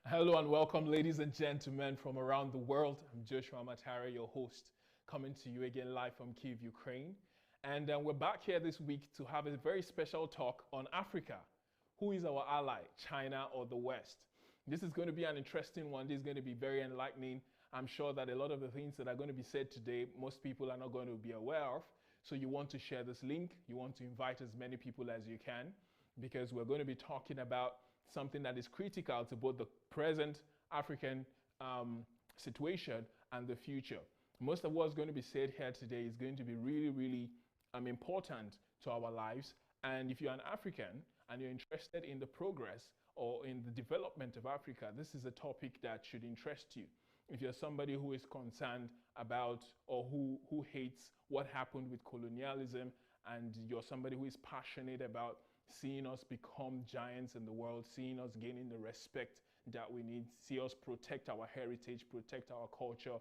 Hello and welcome, ladies and gentlemen from around the world. I'm Joshua Matara, your host, coming to you again live from Kyiv, Ukraine. And we're back here this week to have a very special talk on Africa. Who is our ally, China or the West? This is going to be an interesting one. This is going to be very enlightening. I'm sure that a lot of the things that are going to be said today, most people are not going to be aware of. So you want to share this link. You want to invite as many people as you can, because we're going to be talking about something that is critical to both the present African situation and the future. Most of what's going to be said here today is going to be really important to our lives. And if you're an African and you're interested in the progress or in the development of Africa, this is a topic that should interest you. If you're somebody who is concerned about or who hates what happened with colonialism, and you're somebody who is passionate about seeing us become giants in the world, seeing us gaining the respect that we need, see us protect our heritage, protect our culture,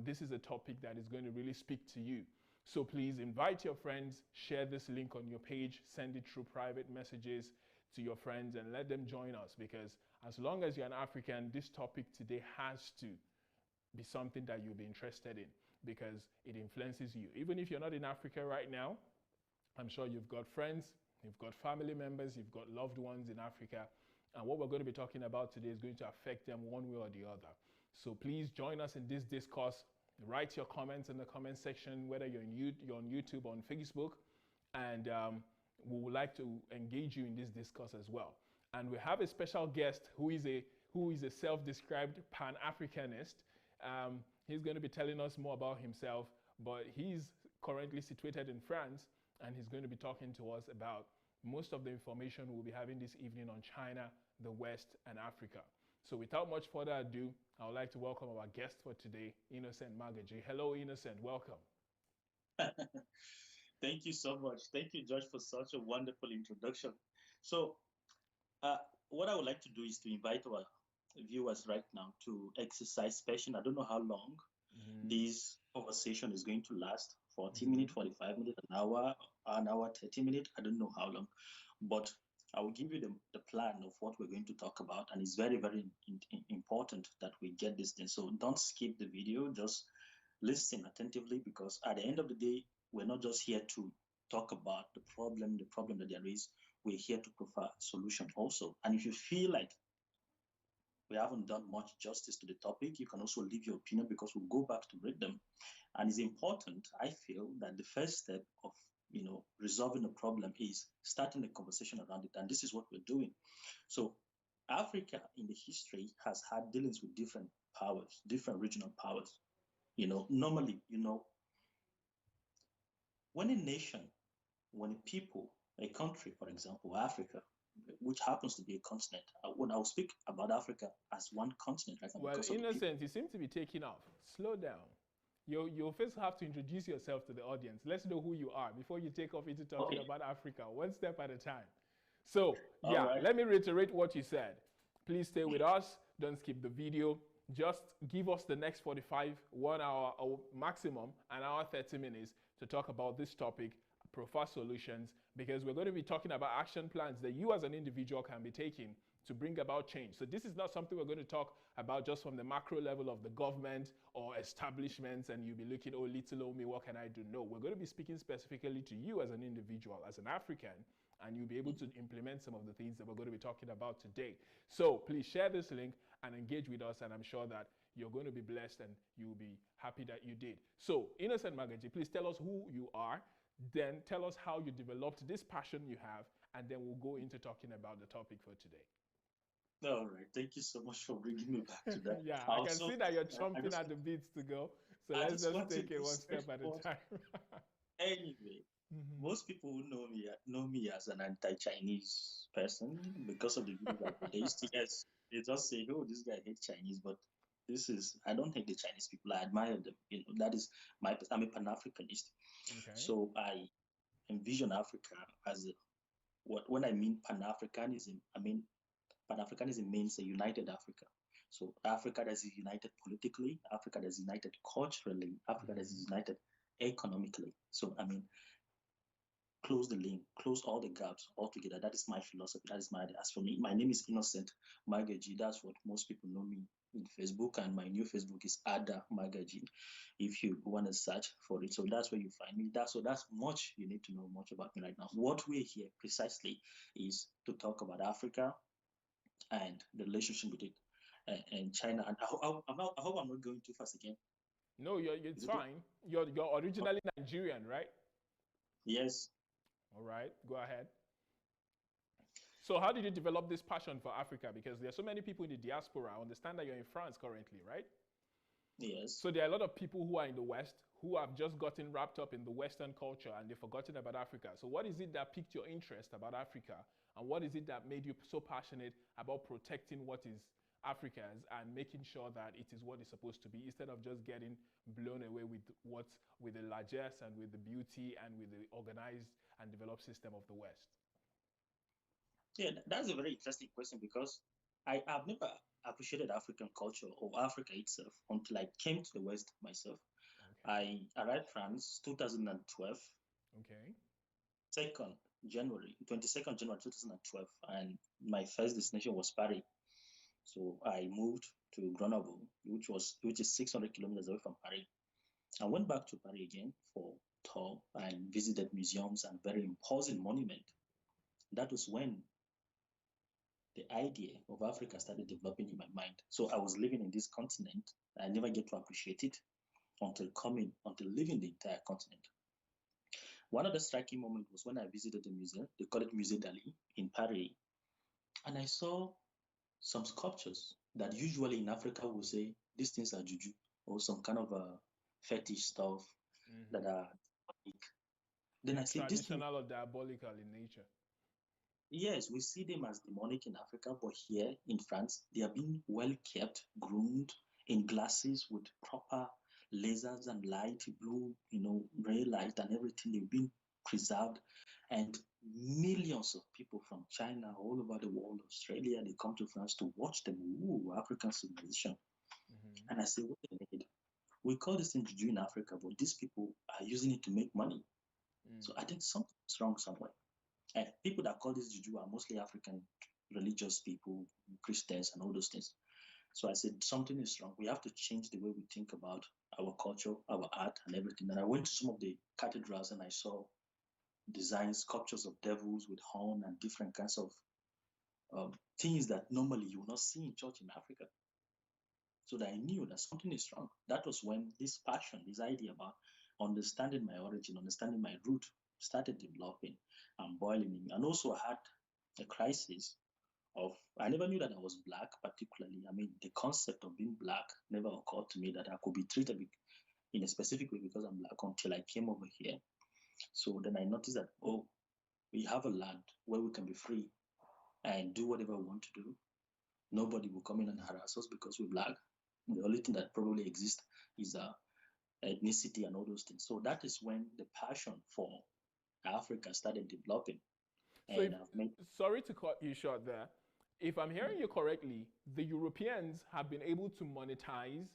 this is a topic that is going to really speak to you. So please invite your friends, share this link on your page, send it through private messages to your friends and let them join us, because as long as you're an African, this topic today has to be something that you'll be interested in, because it influences you. Even if you're not in Africa right now, I'm sure you've got friends, you've got family members, you've got loved ones in Africa. And what we're going to be talking about today is going to affect them one way or the other. So please join us in this discourse. Write your comments in the comment section, whether you're on YouTube or on Facebook. And we would like to engage you in this discourse as well. And we have a special guest who is a self-described pan-africanist. He's going to be telling us more about himself, but he's currently situated in France, and he's going to be talking to us about most of the information we'll be having this evening on China, the West, and Africa. So without much further ado, I would like to welcome our guest for today, Innocent Magaji. Hello, Innocent. Welcome. Thank you so much. Thank you, Josh, for such a wonderful introduction. So what I would like to do is to invite our viewers right now to exercise passion. I don't know how long this conversation is going to last, 40 minutes, 45 minutes, an hour, 30 minutes. I don't know how long, but I will give you the plan of what we're going to talk about. And it's very important that we get this thing. So don't skip the video, just listen attentively, because at the end of the day, we're not just here to talk about the problem that there is. We're here to provide a solution also. And if you feel like we haven't done much justice to the topic, you can also leave your opinion, because we'll go back to read them. And it's important, I feel, that the first step of resolving a problem is starting a conversation around it. And this is what we're doing. So Africa in the history has had dealings with different powers, different regional powers. Normally, when a nation, when a people, a country, for example, Africa, which happens to be a continent. When I'll speak about Africa as one continent right now, Well, because of the people. Innocent, you seem to be taking off. Slow down. You first have to introduce yourself to the audience. Let's know who you are before you take off into talking Okay, about Africa, one step at a time. So, all yeah, right. let me reiterate what you said. Please stay with us. Don't skip the video. Just give us the next 45, 1 hour, or maximum an hour, 30 minutes to talk about this topic, prefer solutions, because we're going to be talking about action plans that you as an individual can be taking to bring about change. So this is not something we're going to talk about just from the macro level of the government or establishments, and you'll be looking, oh, little old me, what can I do? No, we're going to be speaking specifically to you as an individual, as an African, and you'll be able to implement some of the things that we're going to be talking about today. So please share this link and engage with us, and I'm sure that you're going to be blessed and you'll be happy that you did. So, Innocent Magaji, please tell us who you are, then tell us how you developed this passion you have, and then we'll go into talking about the topic for today. All right. Thank you so much for bringing me back to that. Yeah, I can see Also, that you're I chomping just at the bits to go. So I let's just just want to take it do one step at a straightforward. time. Anyway, most people who know me as an anti-Chinese person because of the videos I produced. Yes, they just say, "Oh, this guy hates Chinese," but I don't hate the Chinese people. I admire them. That is I'm a Pan-Africanist. Okay. So I envision Africa as when I mean Pan-Africanism, I mean Pan-Africanism means a united Africa. So Africa that is united politically, Africa that is united culturally, Africa that is united economically. So I mean, close the link, close all the gaps altogether. That is my philosophy. That is my idea. As for me, my name is Innocent Magaji. That's what most people know me in Facebook, and my new Facebook is Ada Magaji. If you want to search for it, so that's where you find me. That's much you need to know much about me right now. What we're here precisely is to talk about Africa and the relationship between and China. And I hope I'm not going too fast again. No, it's fine. You're originally Nigerian, right? Yes. All right, go ahead. So how did you develop this passion for Africa? Because there are so many people in the diaspora. I understand that you're in France currently, right? Yes. So there are a lot of people who are in the West who have just gotten wrapped up in the Western culture and they've forgotten about Africa. So what is it that piqued your interest about Africa? And what is it that made you so passionate about protecting what is Africa's and making sure that it is what it's supposed to be, instead of just getting blown away with with the largesse and with the beauty and with the organized and developed system of the West? Yeah, that's a very interesting question because I've never appreciated African culture or Africa itself until I came to the West myself. Okay. I arrived France 2012, Okay. 2nd January, 22nd January 2012, and my first destination was Paris. So I moved to Grenoble, which is 600 kilometers away from Paris. I went back to Paris again for tour and visited museums and very imposing monument. That was when the idea of Africa started developing in my mind. So I was living in this continent. I never get to appreciate it until leaving the entire continent. One of the striking moments was when I visited the museum. They call it Musée d'Ali in Paris. And I saw some sculptures that usually in Africa we say these things are juju or some kind of a fetish stuff that are then I say this thing. Traditional or diabolical in nature. Yes, we see them as demonic in Africa, but here in France, they are being well kept, groomed in glasses with proper lasers and light, blue, ray light and everything. They've been preserved. And millions of people from China, all over the world, Australia, they come to France to watch them. Ooh, African civilization. Mm-hmm. And I say, what a minute. We call this thing juju in Africa, but these people are using it to make money. So I think something's wrong somewhere. And people that call this juju are mostly African religious people, Christians, and all those things. So I said, something is wrong. We have to change the way we think about our culture, our art, and everything. And I went to some of the cathedrals and I saw designs, sculptures of devils with horn and different kinds of things that normally you will not see in church in Africa. So that I knew that something is wrong. That was when this passion, this idea about understanding my origin, understanding my root started developing and boiling in me. And also I had a crisis of, I never knew that I was black particularly. I mean, the concept of being black never occurred to me that I could be treated in a specific way because I'm black until I came over here. So then I noticed that, oh, we have a land where we can be free and do whatever we want to do. Nobody will come in and harass us because we're black. The only thing that probably exists is ethnicity and all those things. So that is when the passion for Africa started developing. So, sorry to cut you short there. If I'm hearing you correctly, the Europeans have been able to monetize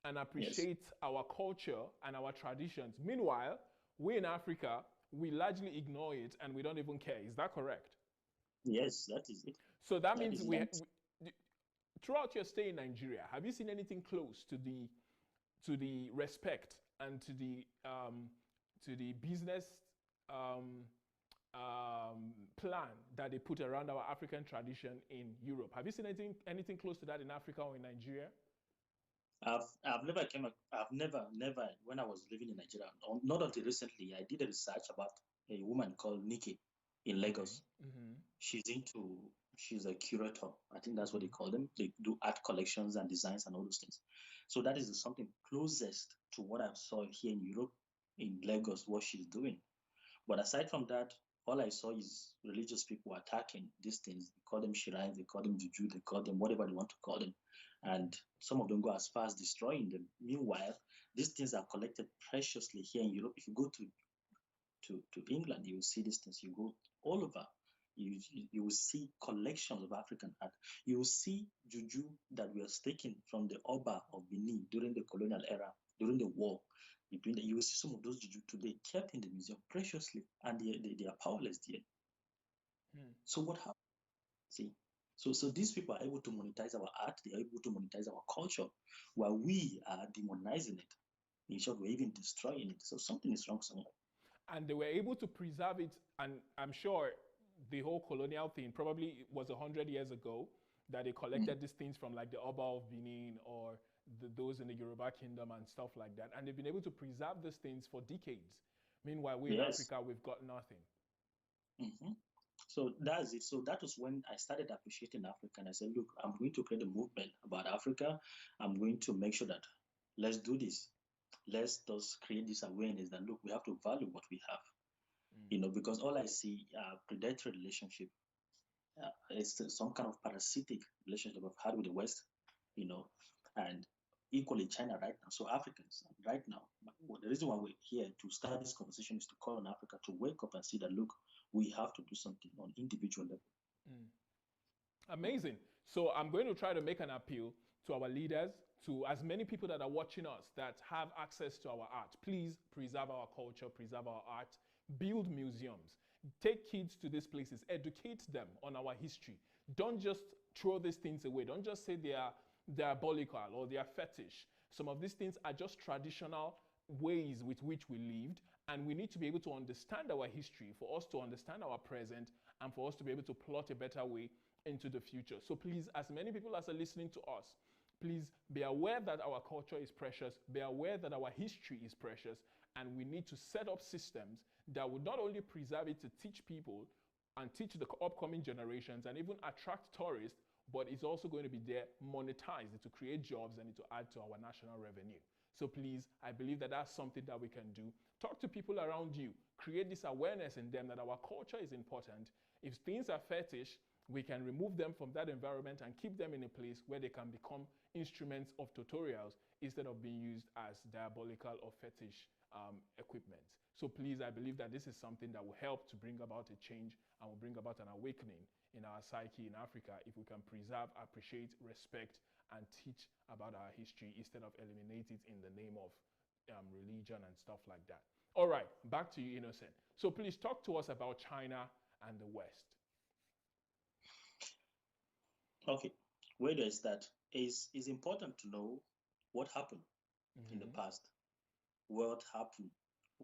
and appreciate our culture and our traditions. Meanwhile, we in Africa, we largely ignore it and we don't even care. Is that correct? Yes, that is it. So that means throughout your stay in Nigeria, have you seen anything close to the respect and to the business plan that they put around our African tradition in Europe? Have you seen anything close to that in Africa or in Nigeria? I've never when I was living in Nigeria, not until recently, I did a research about a woman called Nikki in Lagos. Mm-hmm. She's a curator. I think that's what they call them. They do art collections and designs and all those things. So that is something closest to what I saw here in Europe, in Lagos, what she's doing. But aside from that, all I saw is religious people attacking these things. They call them shrines, they call them juju, they call them whatever they want to call them. And some of them go as far as destroying them. Meanwhile, these things are collected preciously here in Europe. If you go to England, you will see these things. You go all over, you will see collections of African art. You will see juju that was taken from the Oba of Benin during the colonial era, during the war between them. You will see some of those juju today kept in the museum preciously, and they are powerless there. So what happened? See, so these people are able to monetize our art, they are able to monetize our culture, while we are demonizing it. In short, we're even destroying it. So something is wrong somewhere. And they were able to preserve it. And I'm sure the whole colonial thing probably was 100 years ago that they collected these things from like the Oba of Benin or those in the Yoruba kingdom and stuff like that. And they've been able to preserve these things for decades. Meanwhile, we in Yes. Africa, we've got nothing. So that's it. So that was when I started appreciating Africa. And I said, look, I'm going to create a movement about Africa. I'm going to make sure that let's do this. Let's just create this awareness that, look, we have to value what we have. Because all I see predatory relationship, it's some kind of parasitic relationship I've had with the West, and equally China right now. So Africans right now, the reason why we're here to start this conversation is to call on Africa to wake up and see that, look, we have to do something on individual level. Amazing. So I'm going to try to make an appeal to our leaders, to as many people that are watching us that have access to our art. Please preserve our culture, preserve our art, build museums, take kids to these places, educate them on our history. Don't just throw these things away. Don't just say they are diabolical or they are fetish. Some of these things are just traditional ways with which we lived, and we need to be able to understand our history for us to understand our present and for us to be able to plot a better way into the future. So please, as many people as are listening to us, please be aware that our culture is precious, be aware that our history is precious, and we need to set up systems that would not only preserve it to teach people and teach the upcoming generations and even attract tourists, but it's also going to be there monetized to create jobs and to add to our national revenue. So please, I believe that that's something that we can do. Talk to people around you. Create this awareness in them that our culture is important. If things are fetish, we can remove them from that environment and keep them in a place where they can become instruments of tutorials instead of being used as diabolical or fetish equipment. So please, I believe that this is something that will help to bring about a change and will bring about an awakening in our psyche in Africa if we can preserve, appreciate, respect, and teach about our history instead of eliminate it in the name of religion and stuff like that. All right, back to you, Innocent. So please talk to us about China and the West. Okay, where do I start? It's important to know what happened in the past. What happened?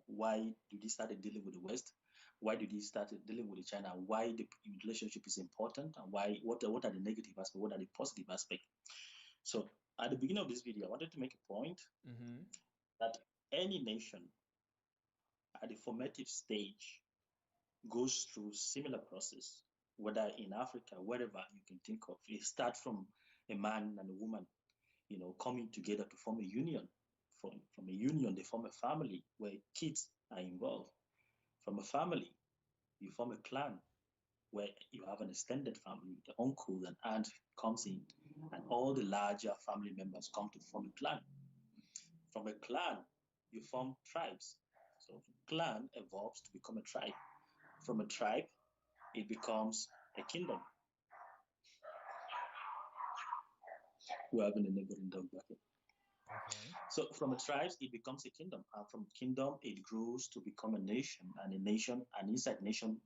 Why did he start dealing with the West? Why did he start dealing with China? Why the relationship is important? And why? What are the negative aspects? What are the positive aspects? So at the beginning of this video, I wanted to make a point that any nation at the formative stage goes through similar process, whether in Africa, wherever you can think of. It starts from a man and a woman, coming together to form a union. From a union, they form a family where kids are involved. From a family, you form a clan where you have an extended family. The uncle and aunt comes in, and all the larger family members come to form a clan. From a clan, you form tribes. So clan evolves to become a tribe. From a tribe, it becomes a kingdom. We're having a neighboring dog back here. Okay. So from a tribe, it becomes a kingdom. And from kingdom, it grows to become a nation. And a nation, and inside nation,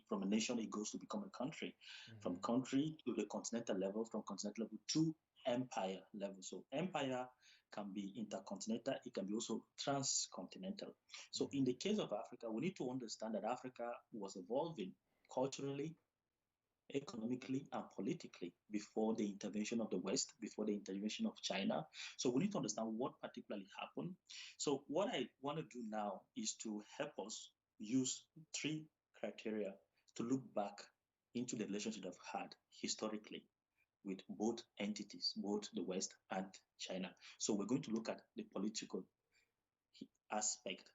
from a nation, it goes to become a country. From country to the continental level, from continental level to empire level. So empire can be intercontinental, it can be also transcontinental. So in the case of Africa, we need to understand that Africa was evolving culturally, economically, and politically before the intervention of the West, before the intervention of China. So we need to understand what particularly happened. So what I want to do now is to help us use 3 criteria to look back into the relationship I've had historically with both entities, both the West and China. So we're going to look at the political aspect,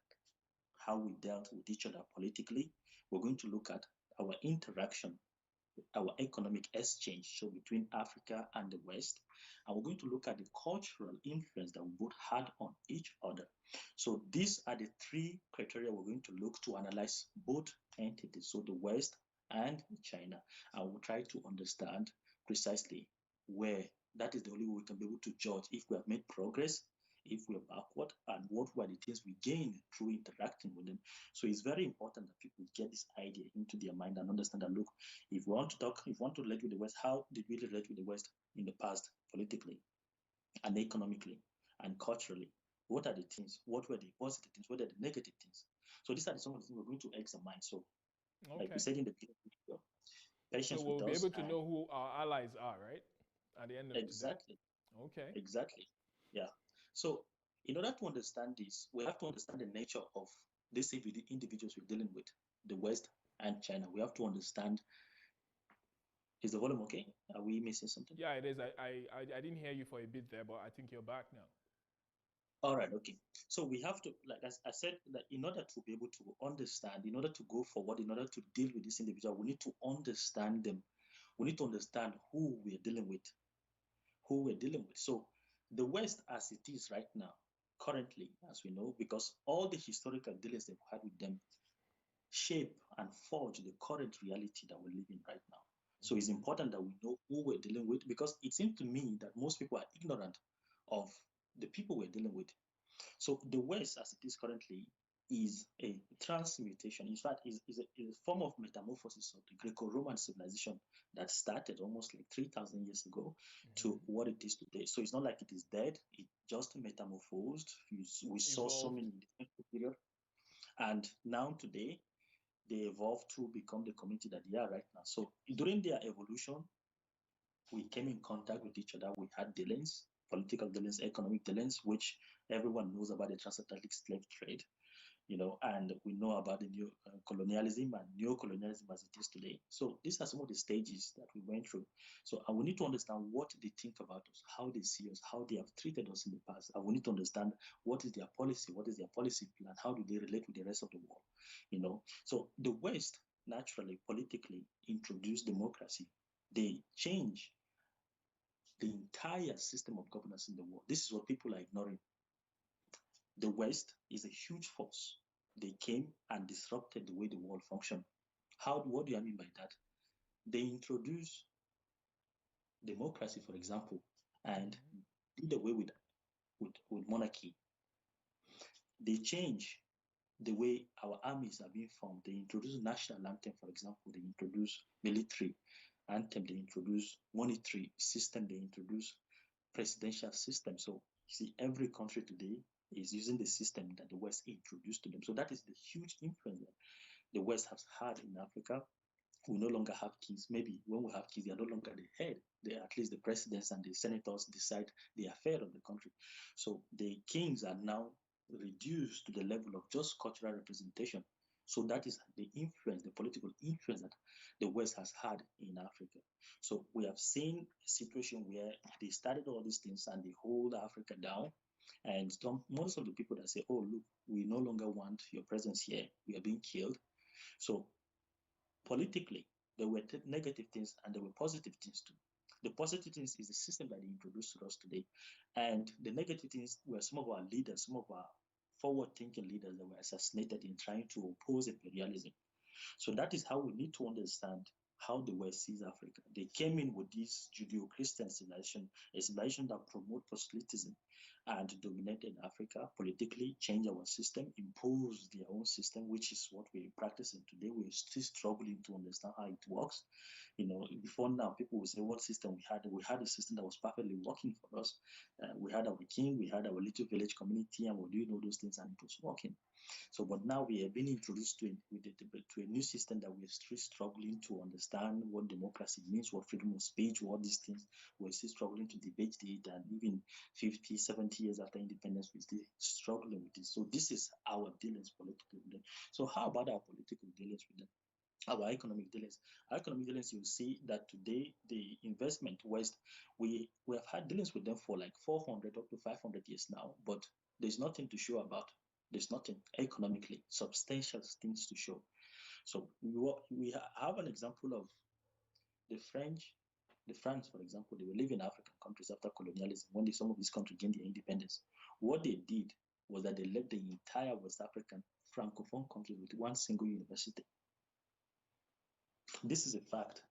how we dealt with each other politically. We're going to look at our interaction, our economic exchange, so between Africa and the West. And we're going to look at the cultural influence that we both had on each other. So these are the 3 criteria we're going to look to analyze both entities, so the West and China. And we'll try to understand precisely where that is the only way we can be able to judge if we have made progress if we're backward, and what were the things we gained through interacting with them. So it's very important that people get this idea into their mind and understand that, look, if we want to talk, if we want to relate with the West, how did we relate with the West in the past, politically and economically and culturally? What are the things? What were the positive things? What are the negative things? So these are some of the things we're going to examine. So, like we Okay. said in the beginning, So patience with we'll be us, able to and know who our allies are, right? At the end of today. exactly, Okay. exactly, yeah. So, in order to understand this, we have to understand the nature of these individuals we're dealing with, the West and China. We have to understand. Is the volume okay? Are we missing something? Yeah, it is. I didn't hear you for a bit there, but I think you're back now. All right, okay. So we have to, like as I said, that in order to be able to understand, in order to go forward, in order to deal with this individual, we need to understand them. We need to understand who we're dealing with, who we're dealing with. So the West, as it is right now, currently, as we know, because all the historical dealings they've had with them shape and forge the current reality that we're living right now. So it's Mm-hmm. important that we know who we're dealing with, because it seems to me that most people are ignorant of the people we're dealing with. So the West, as it is currently, is a transmutation. In fact, is a form of metamorphosis of the Greco-Roman civilization that started almost like 3,000 years ago to Mm-hmm. what it is today. So it's not like it is dead. It just metamorphosed. We saw so Evolved. many different periods. And now today, they evolved to become the community that they are right now. So during their evolution, we came in contact with each other. We had dealings, political dealings, economic dealings, which everyone knows about the transatlantic slave trade, and we know about the new colonialism and neo-colonialism as it is today. So these are some of the stages that we went through. So and we need to understand what they think about us, how they see us, how they have treated us in the past. And we need to understand what is their policy, what is their policy plan, how do they relate with the rest of the world. So the West naturally, politically introduced democracy. They change the entire system of governance in the world. This is what people are ignoring. The West is a huge force. They came and disrupted the way the world functioned. What do I mean by that? They introduced democracy, for example, and Mm-hmm. did away with monarchy. They changed the way our armies are being formed. They introduced national anthem, for example. They introduced military anthem. They introduced monetary system. They introduced presidential system. So you see, every country today is using the system that the West introduced to them. So that is the huge influence that the West has had in Africa. We no longer have kings. Maybe when we have kings, they are no longer the head. They, at least the presidents and the senators decide the affair of the country. So the kings are now reduced to the level of just cultural representation. So that is the influence, the political influence that the West has had in Africa. So we have seen a situation where they started all these things and they hold Africa down. And most of the people that say, oh, look, we no longer want your presence here, we are being killed. So politically, there were negative things and there were positive things too. The positive things is the system that they introduced to us today. And the negative things were some of our leaders, some of our forward thinking leaders that were assassinated in trying to oppose imperialism. So that is how we need to understand how the West sees Africa. They came in with this Judeo-Christian civilization, a civilization that promote proselytism and dominated Africa politically, change our system, impose their own system, which is what we're practicing today. We're still struggling to understand how it works. Before now, people will say what system we had. We had a system that was perfectly working for us. We had our king, we had our little village community, and we're doing all those things, and it was working. So, but now we have been introduced to a new system that we're still struggling to understand what democracy means, what freedom of speech, what these things. We're still struggling to debate it, and even 50, 70 years after independence, we're still struggling with this. So this is our dealings politically with them. So how about our political dealings with them? Our economic dealings. Our economic dealings, you'll see that today the investment West, we have had dealings with them for like 400 up to 500 years now, but there's nothing to show about. There's nothing economically substantial things to show. So we have an example of the French, the France, for example. They were living in African countries after colonialism when some of these countries gained their independence. What they did was that they left the entire West African francophone countries with one single university. This is a fact.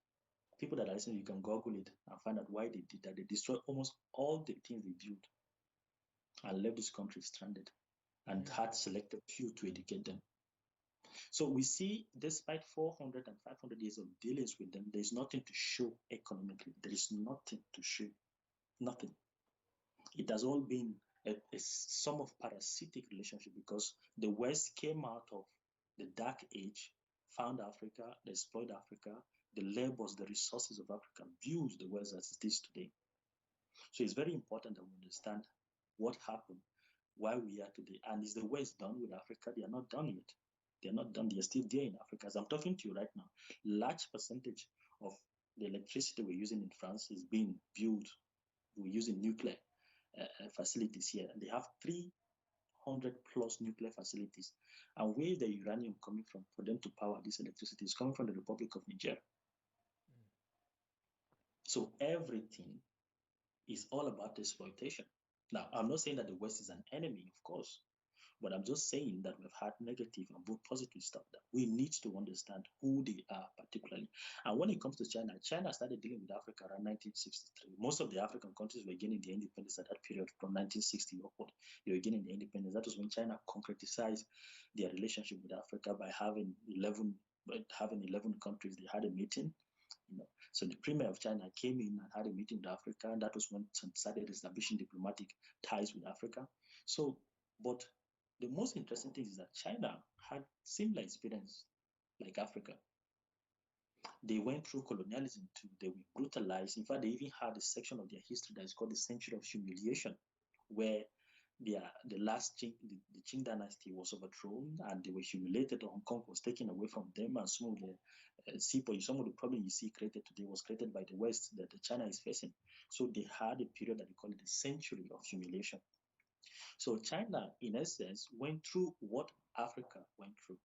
People that are listening, you can Google it and find out why they did that. They destroyed almost all the things they built. and left this country stranded and had selected few to educate them. So we see, despite 400 and 500 years of dealings with them, there's nothing to show economically. There is nothing to show. Nothing. It has all been a sum of parasitic relationship because the West came out of the dark age, found Africa, they exploited Africa, the labors, the resources of Africa, views the West as it is today. So it's very important that we understand what happened, why we are today. And is the West done with Africa? They are not done yet. They are not done. They are still there in Africa. As I'm talking to you right now, large percentage of the electricity we're using in France is being built. We're using nuclear facilities here. And they have 300 plus nuclear facilities. And where is the uranium coming from for them to power this electricity? It's coming from the Republic of Niger. So everything is all about exploitation. Now, I'm not saying that the West is an enemy, of course, but I'm just saying that we've had negative and both positive stuff that we need to understand who they are particularly. And when it comes to China, China started dealing with Africa around 1963. Most of the African countries were gaining their independence at that period from 1960 upward. They were gaining their independence. That was when China concretized their relationship with Africa by having 11 countries. They had a meeting. So the premier of China came in and had a meeting with Africa, and that was when started establishing diplomatic ties with Africa. So, but the most interesting thing is that China had similar experience like Africa. They went through colonialism too. They were brutalized. In fact, they even had a section of their history that is called the Century of Humiliation, where the Qing dynasty was overthrown and they were humiliated. Hong Kong was taken away from them, and some of the some of the problems you see created today was created by the West that China is facing. So they had a period that they call it the Century of Humiliation. So China, in essence, went through what Africa went through.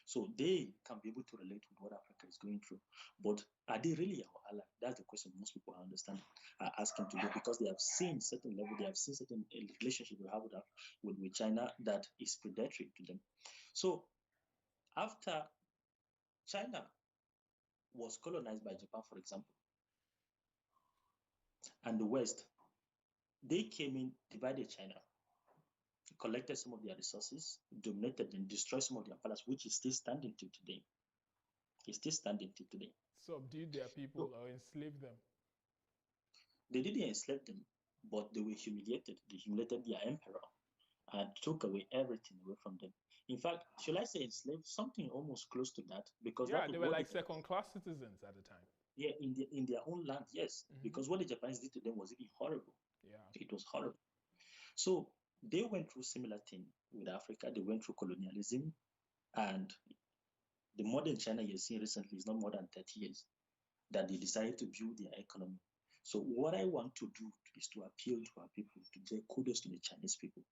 So they can be able to relate with what Africa is going through. But are they really our ally? That's the question most people are asking today, because they have seen certain level, they have seen certain relationship we have with China that is predatory to them. So after China was colonized by Japan, for example, and the West, they came in, divided China, collected some of their resources, dominated and destroyed some of their palaces, which is still standing till today. It's still standing till today. Subdued their people or enslaved them. They didn't enslave them, but they were humiliated. They humiliated their emperor and took away everything away from them. In fact, should I say enslaved? Something almost close to that, because yeah, they were like second-class citizens at the time. Yeah, in their own land, yes, because what the Japanese did to them was even horrible. Yeah, it was horrible. So they went through similar thing with Africa. They went through colonialism, and the modern China you're seeing recently is not more than 30 years that they decided to build their economy. So what I want to do is to appeal to our people, to say kudos to the Chinese people.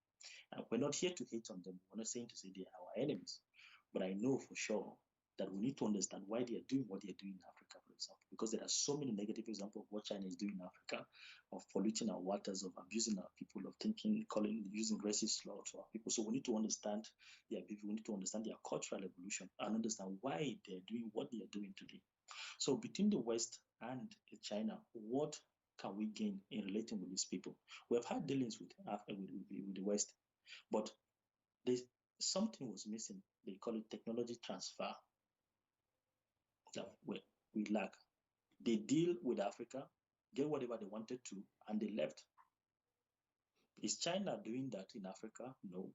And we're not here to hate on them. We're not saying to say they are our enemies. But I know for sure that we need to understand why they are doing what they are doing in Africa, for example, because there are so many negative examples of what China is doing in Africa, of polluting our waters, of abusing our people, of using racist laws to our people. So we need to understand their people, we need to understand their cultural evolution and understand why they're doing what they are doing today. So between the West and China, what can we gain in relating with these people? We have had dealings with the West, but something was missing. They call it technology transfer that we lack. They deal with Africa, get whatever they wanted to, and they left. Is China doing that in Africa? No.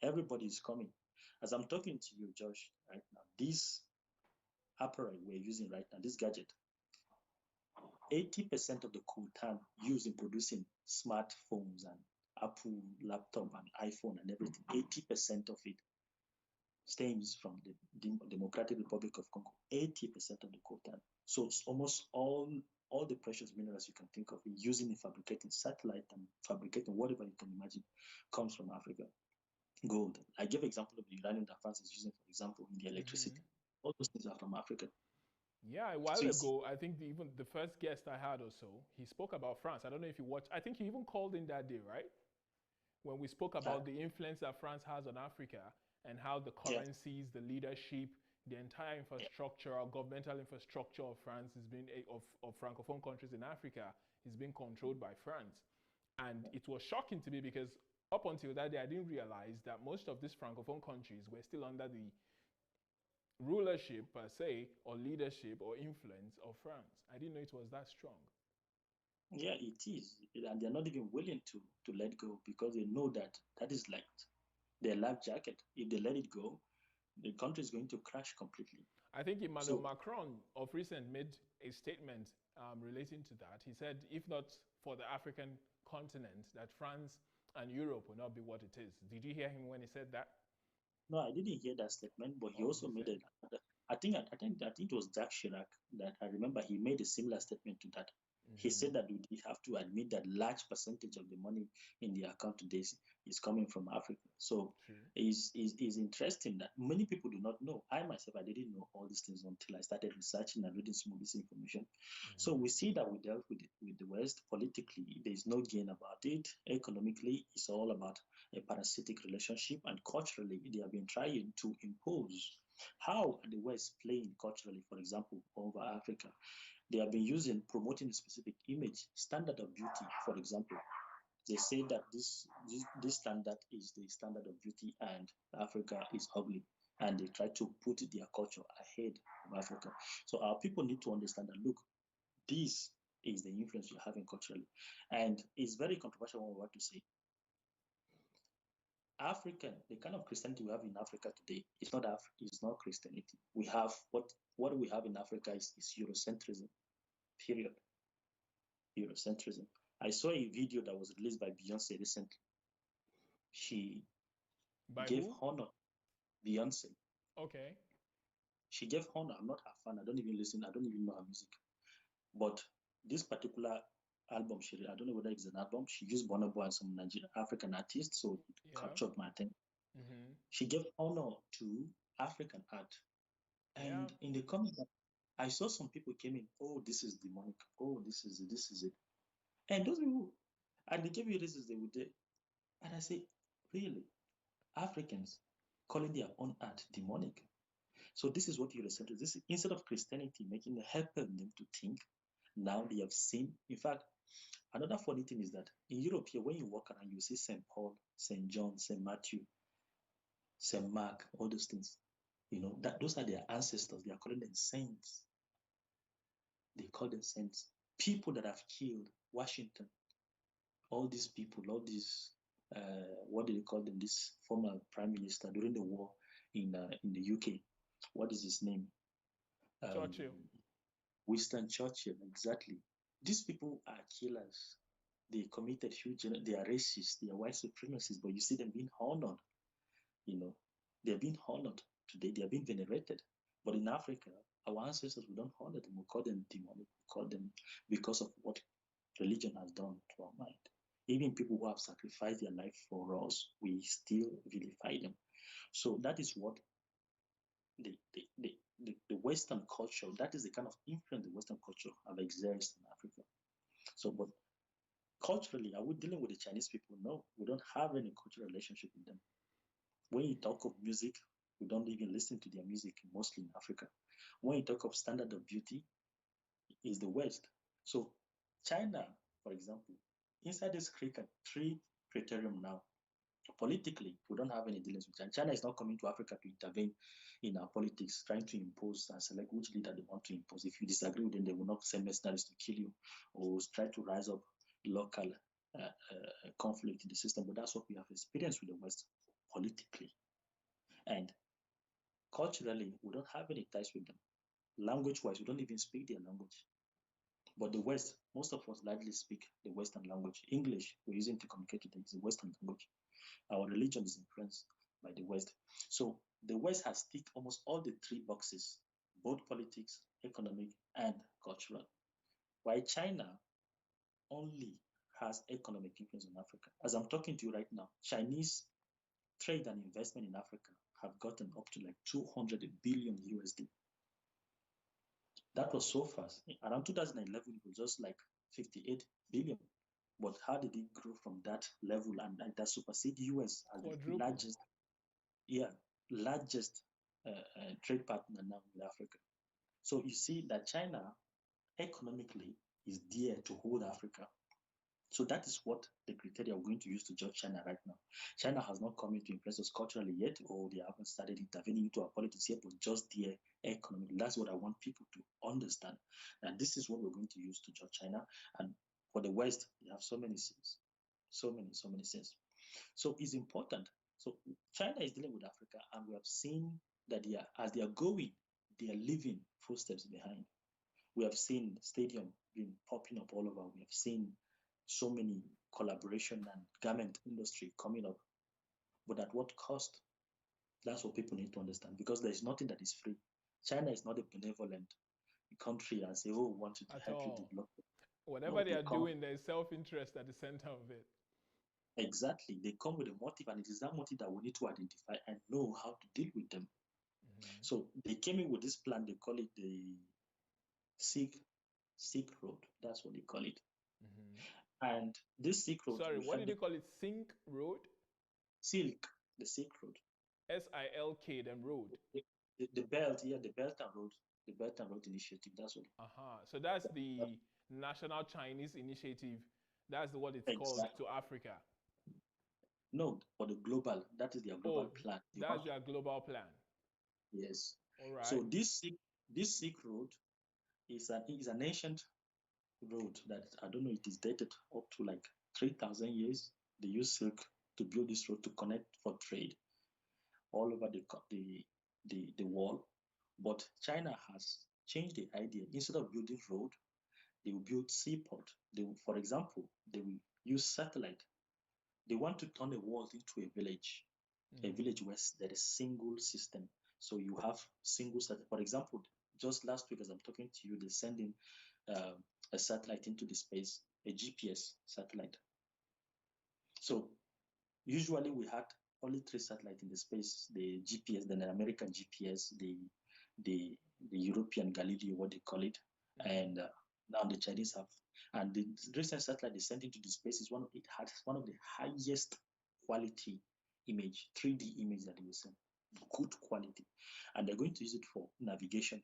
Everybody is coming. As I'm talking to you, Josh, right now, this apparel we're using right now, this gadget, 80% of the coltan used in producing smartphones and Apple laptop and iPhone and everything, 80% of it stems from the Democratic Republic of Congo. 80% of the coltan. So it's almost all the precious minerals you can think of using in fabricating satellite and fabricating whatever you can imagine comes from Africa. Gold. I gave example of the uranium that France is using, for example, in the electricity. All those things are from Africa. Yeah, a while ago, I think even the first guest I had or so, he spoke about France. I don't know if you watched. I think you even called in that day, right? When we spoke about the influence that France has on Africa and how the currencies, the leadership, the entire infrastructure, or governmental infrastructure of France is being of francophone countries in Africa is being controlled by France. And it was shocking to me because up until that day, I didn't realize that most of these francophone countries were still under the rulership per se, or leadership or influence of France. I didn't know it was that strong. Yeah, it is, and they're not even willing to let go because they know that that is like their life jacket. If they let it go, the country is going to crash completely. I think Emmanuel So Macron of recent made a statement relating to that. He said, if not for the African continent, that France and Europe will not be what it is. Did you hear him when he said that? no, I didn't hear that statement, but he Oh, also he made said. it. I think it was Jacques Chirac that I remember he made a similar statement to that. He Mm-hmm. said that we have to admit that large percentage of the money in the account today is coming from Africa. So True. it's interesting that many people do not know. I myself, I didn't know all these things until I started researching and reading some of this information. So Mm-hmm. we see that we dealt with the West politically. There is no gain about it. Economically, it's all about a parasitic relationship, and culturally, they have been trying to impose how the West playing culturally, for example, over Africa. They have been using promoting a specific image, standard of beauty, for example. They say that this standard is the standard of beauty, and Africa is ugly, and they try to put their culture ahead of Africa. So our people need to understand that, look, this is the influence you're having culturally, and it's very controversial what we want to say. African, the kind of Christianity we have in Africa today is not Christianity. We have what we have in Africa is Eurocentrism. Period. Eurocentrism. I saw a video that was released by Beyonce recently. She By gave who? honor Beyonce. Okay. She gave honor. I'm not her fan. I don't even listen. I don't even know her music. But this particular album, I don't know whether it's an album. She used Burna Boy and some Nigerian African artists, so it Yeah. captured my attention. Mm-hmm. She gave honor to African art. Yeah. And in the comment, I saw some people came in, oh, this is demonic. Oh, this is it. And those people, and they gave you reasons they would do. And I say, really? Africans calling their own art demonic. So this is what you refer to. This instead of Christianity making helping them to think, now they have seen. In fact, another funny thing is that in Europe here, when you walk around, you see Saint Paul, Saint John, Saint Matthew, Saint Mark, all those things. You know that those are their ancestors. They are calling them saints. They call them saints. People that have killed Washington, all these people, all these what do they call them? This former prime minister during the war in the UK. What is his name? Um, Churchill. Winston Churchill. Exactly. These people are killers. They committed huge. They are racist. They are white supremacists. But you see them being honored. You know, they are being honored today. They are being venerated. But in Africa, our ancestors, we don't honor them. We call them demonic. We call them because of what religion has done to our mind. Even people who have sacrificed their life for us, we still vilify them. So that is what the, the, the, the Western culture, that is the kind of influence the Western culture have exerted in Africa. So, but culturally, are we dealing with the Chinese people? No, we don't have any cultural relationship with them. When you talk of music, we don't even listen to their music mostly in Africa. When you talk of standard of beauty, is the West. So China, for example, inside this three criterion now, politically, we don't have any dealings with China. China is not coming to Africa to intervene in our politics, trying to impose and select which leader they want to impose. If you disagree with them, they will not send mercenaries to kill you or try to rise up local conflict in the system. But that's what we have experienced with the West politically. And culturally, we don't have any ties with them. Language wise, we don't even speak their language. But the West, most of us largely speak the Western language. English, we're using to communicate today, is the Western language. Our religion is influenced by the West. So the West has ticked almost all the three boxes, both politics, economic, and cultural. While China only has economic influence on Africa. As I'm talking to you right now, Chinese trade and investment in Africa have gotten up to like 200 billion USD. That was so fast. Around 2011, it was just like 58 billion. But how did it grow from that level and that supersede US as the Quadruple. largest, yeah, largest trade partner now with Africa? So you see that China economically is there to hold Africa. So that is what the criteria we're going to use to judge China right now. China has not come in to impress us culturally yet, or they haven't started intervening into our politics yet, but just their economy. That's what I want people to understand. And this is what we're going to use to judge China. And for the West, they have so many sins. So many sins. So it's important. So China is dealing with Africa, and we have seen that as they are going, they are leaving footsteps behind. We have seen stadium being popping up all over. We have seen so many collaboration and garment industry coming up, but at what cost? That's what people need to understand, because there is nothing that is free. China is not a benevolent country and say, "Oh, we want to At help you all. develop." Whatever No, they they are come doing, there's self-interest at the center of it. exactly. They come with a motive, and it is that motive that we need to identify and know how to deal with them. Mm-hmm. So they came in with this plan. They call it the Silk Silk Road. That's what they call it. Mm-hmm. And this Silk Road Sorry, will what help did you call it? Sink Road? Silk, the Silk Road. SILK, then road. The belt, yeah, the Belt and Road Initiative. That's what. Uh-huh. So that's the National Chinese Initiative. That's what it's called Exactly. to Africa. No, for the global, that is their global Oh, plan. They that's want, their global plan. yes. All right. So this Silk Road is an ancient road that I don't know. It is dated up to like 3,000 years. They use silk to build this road to connect for trade all over the world. But China has changed the idea. Instead of building road, they will build seaport. For example, they will use satellite. They want to turn a world into a Mm-hmm. village where there is single system. So you have single satellite. For example, just last week as I'm talking to you, they're sending uh, a satellite into the space, a GPS satellite. So usually we had only three satellites in the space: the GPS, then the American GPS, the the European Galileo, what they call it, Mm-hmm. and now the Chinese have. And the recent satellite they sent into the space it had one of the highest quality image, 3D image that they will send, good quality, and they're going to use it for navigation.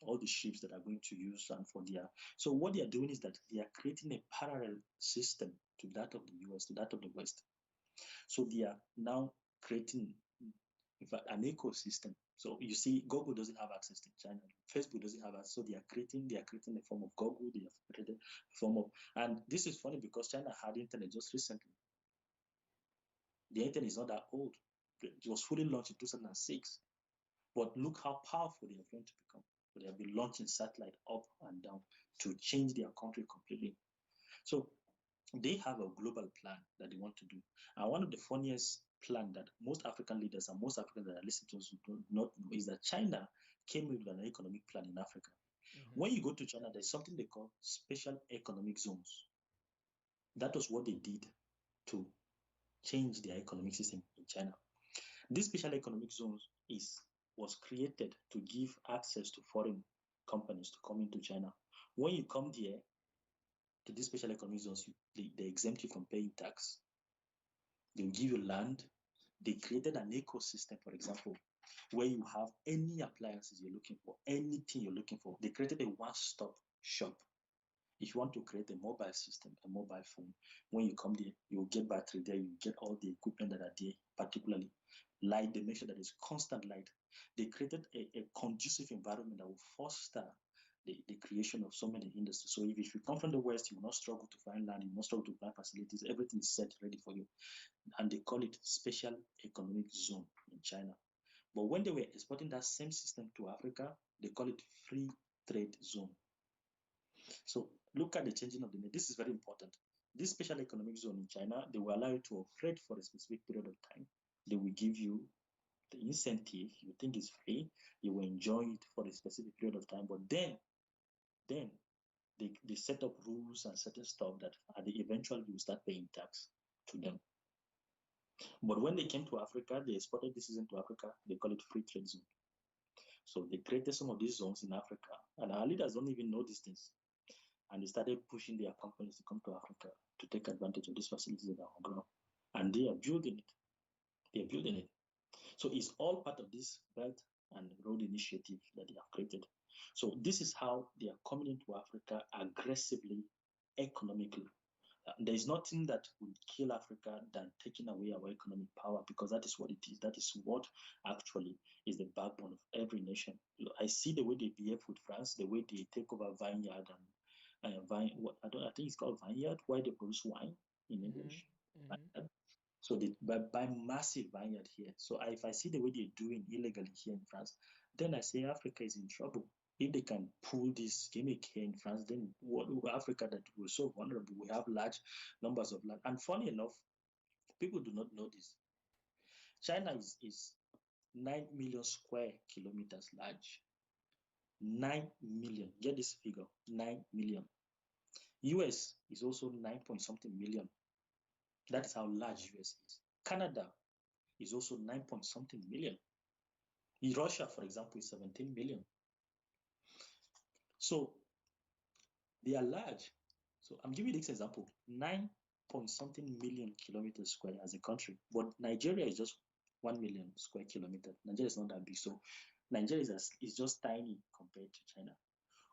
All the ships that are going to use and for their so what they are doing is that they are creating a parallel system to that of the US, to that of the West. So they are now creating, in fact, an ecosystem. So you see, Google doesn't have access to China. Facebook doesn't have access. So they are creating a form of Google. They have created a form of, and this is funny because China had internet just recently. The internet is not that old. It was fully launched in 2006. But look how powerful they are going to become. They have been launching satellite up and down to change their country completely. So they have a global plan that they want to do. And one of the funniest plan that most African leaders and most Africans that are listening to us do not know is that China came with an economic plan in Africa. Mm-hmm. When you go to China, there's something they call special economic zones. That was what they did to change their economic system in China. This special economic zones was created to give access to foreign companies to come into China. When you come there to these special economic zones, they exempt you from paying tax. They'll give you land. They created an ecosystem, for example, where you have any appliances you're looking for, anything you're looking for. They created a one-stop shop. If you want to create a mobile system, a mobile phone, when you come there, you'll get battery there, you get all the equipment that are there, particularly light. They make sure that there's constant light. They created a conducive environment that will foster the creation of so many industries. So if you come from the West, you will not struggle to find land, you will not struggle to find facilities, everything is set ready for you. And they call it special economic zone in China. But when they were exporting that same system to Africa, they call it free trade zone. So look at the changing of the name. This is very important. This special economic zone in China, they will allow you to operate for a specific period of time. They will give you the incentive. You think it's free, you will enjoy it for a specific period of time. But then they set up rules and certain stuff that at the eventually you start paying tax to them. But when they came to Africa, they exported this into Africa. They call it free trade zone. So they created some of these zones in Africa, and our leaders don't even know these things. And they started pushing their companies to come to Africa to take advantage of these facilities that are on ground. And they are building it. They are building it. So it's all part of this Belt and Road Initiative that they have created. So this is how they are coming into Africa aggressively, economically. There's nothing that would kill Africa than taking away our economic power, because that is what it is. That is what actually is the backbone of every nation. I see the way they behave with France, the way they take over vineyard and I think it's called vineyard, where they produce wine in English. Mm-hmm. So they buy massive vineyard here. So if I see the way they're doing illegally here in France, then I say Africa is in trouble. If they can pull this gimmick here in France, then what Africa that we're so vulnerable, we have large numbers of land. And funny enough, people do not know this. China is 9 million square kilometers large. 9 million. Get this figure, 9 million. US is also 9 point something million. That is how large US is. Canada is also 9 point something million. Russia, for example, is 17 million. So they are large. So I'm giving you this example: 9 point something million kilometers square as a country, but Nigeria is just 1 million square kilometer. Nigeria is not that big, so Nigeria is just tiny compared to China.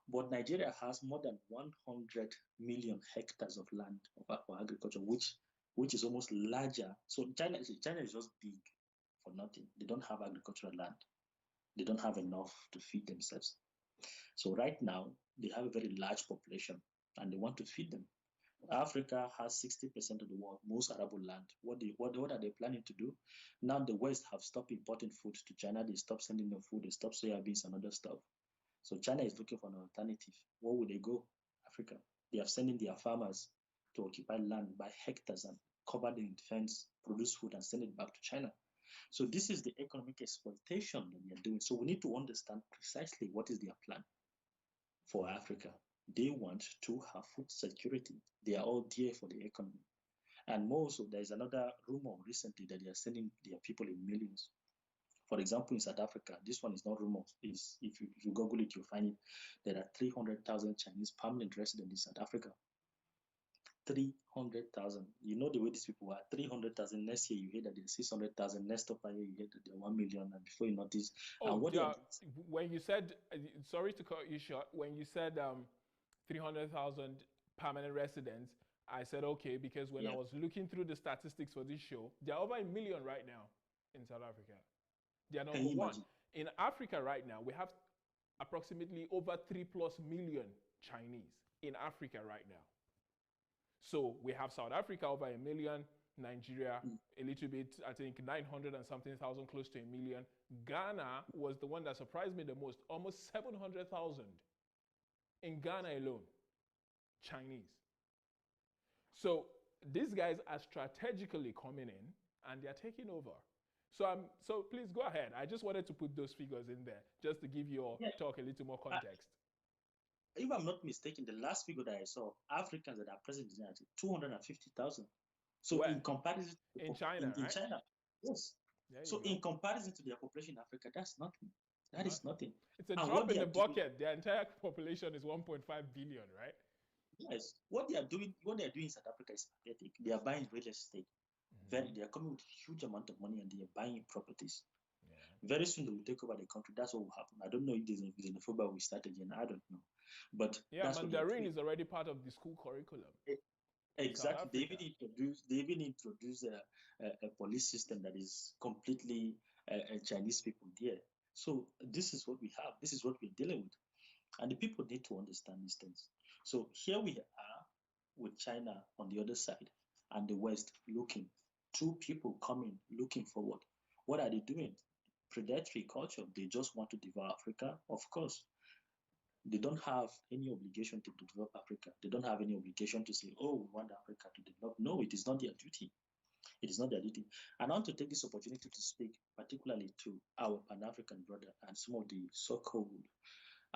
But Nigeria has more than 100 million hectares of land for agriculture, which is almost larger. So China is just big for nothing. They don't have agricultural land. They don't have enough to feed themselves. So right now, they have a very large population and they want to feed them. Africa has 60% of the world, most arable land. What are they planning to do? Now the West have stopped importing food to China. They stopped sending them food. They stopped soya beans and other stuff. So China is looking for an alternative. Where would they go? Africa. They are sending their farmers to occupy land by hectares and cover the fence, produce food, and send it back to China. So this is the economic exploitation that they are doing. So we need to understand precisely what is their plan for Africa. They want to have food security. They are all there for the economy. And more so, there is another rumor recently that they are sending their people in millions. For example, in South Africa, this one is not rumor. If you Google it, you'll find it. There are 300,000 Chinese permanent residents in South Africa. 300,000. You know the way these people are. 300,000. Next year, you hear that there's 600,000. Next year, you hear that there are 1 million. And before you notice, and what when you said, sorry to cut you short, when you said 300,000 permanent residents, I said okay, because when I was looking through the statistics for this show, there are over 1 million right now in South Africa. They are number one. In Africa right now, we have approximately over 3+ million Chinese in Africa right now. So we have South Africa over 1 million, Nigeria a little bit, I think 900 and something thousand, close to 1 million. Ghana was the one that surprised me the most, almost 700,000 in Ghana alone, Chinese. So these guys are strategically coming in and they're taking over. So please go ahead. I just wanted to put those figures in there just to give your talk a little more context. If I'm not mistaken, the last figure that I saw, Africans that are present in China, 250,000. So in comparison, in China, in China, yes. So in comparison to their population in Africa, that's nothing. That is nothing. It's a drop in the bucket. Their entire population is 1.5 billion, right? Yes. What they are doing in South Africa is pathetic. They are buying real estate. They are coming with a huge amount of money and they are buying properties. Very soon they will take over the country. That's what will happen. I don't know if there's xenophobia we start again. I don't know. But Mandarin is already part of the school curriculum. Exactly. They even introduced a police system that is completely Chinese people there. So this is what we have. This is what we're dealing with. And the people need to understand these things. So here we are with China on the other side and the West looking. Two people coming, looking forward. What are they doing? Predatory culture. They just want to devour Africa. Of course, they don't have any obligation to develop Africa. They don't have any obligation to say, oh, we want Africa to develop. No, it is not their duty. It is not their duty. And I want to take this opportunity to speak particularly to our Pan-African brother and some of the so-called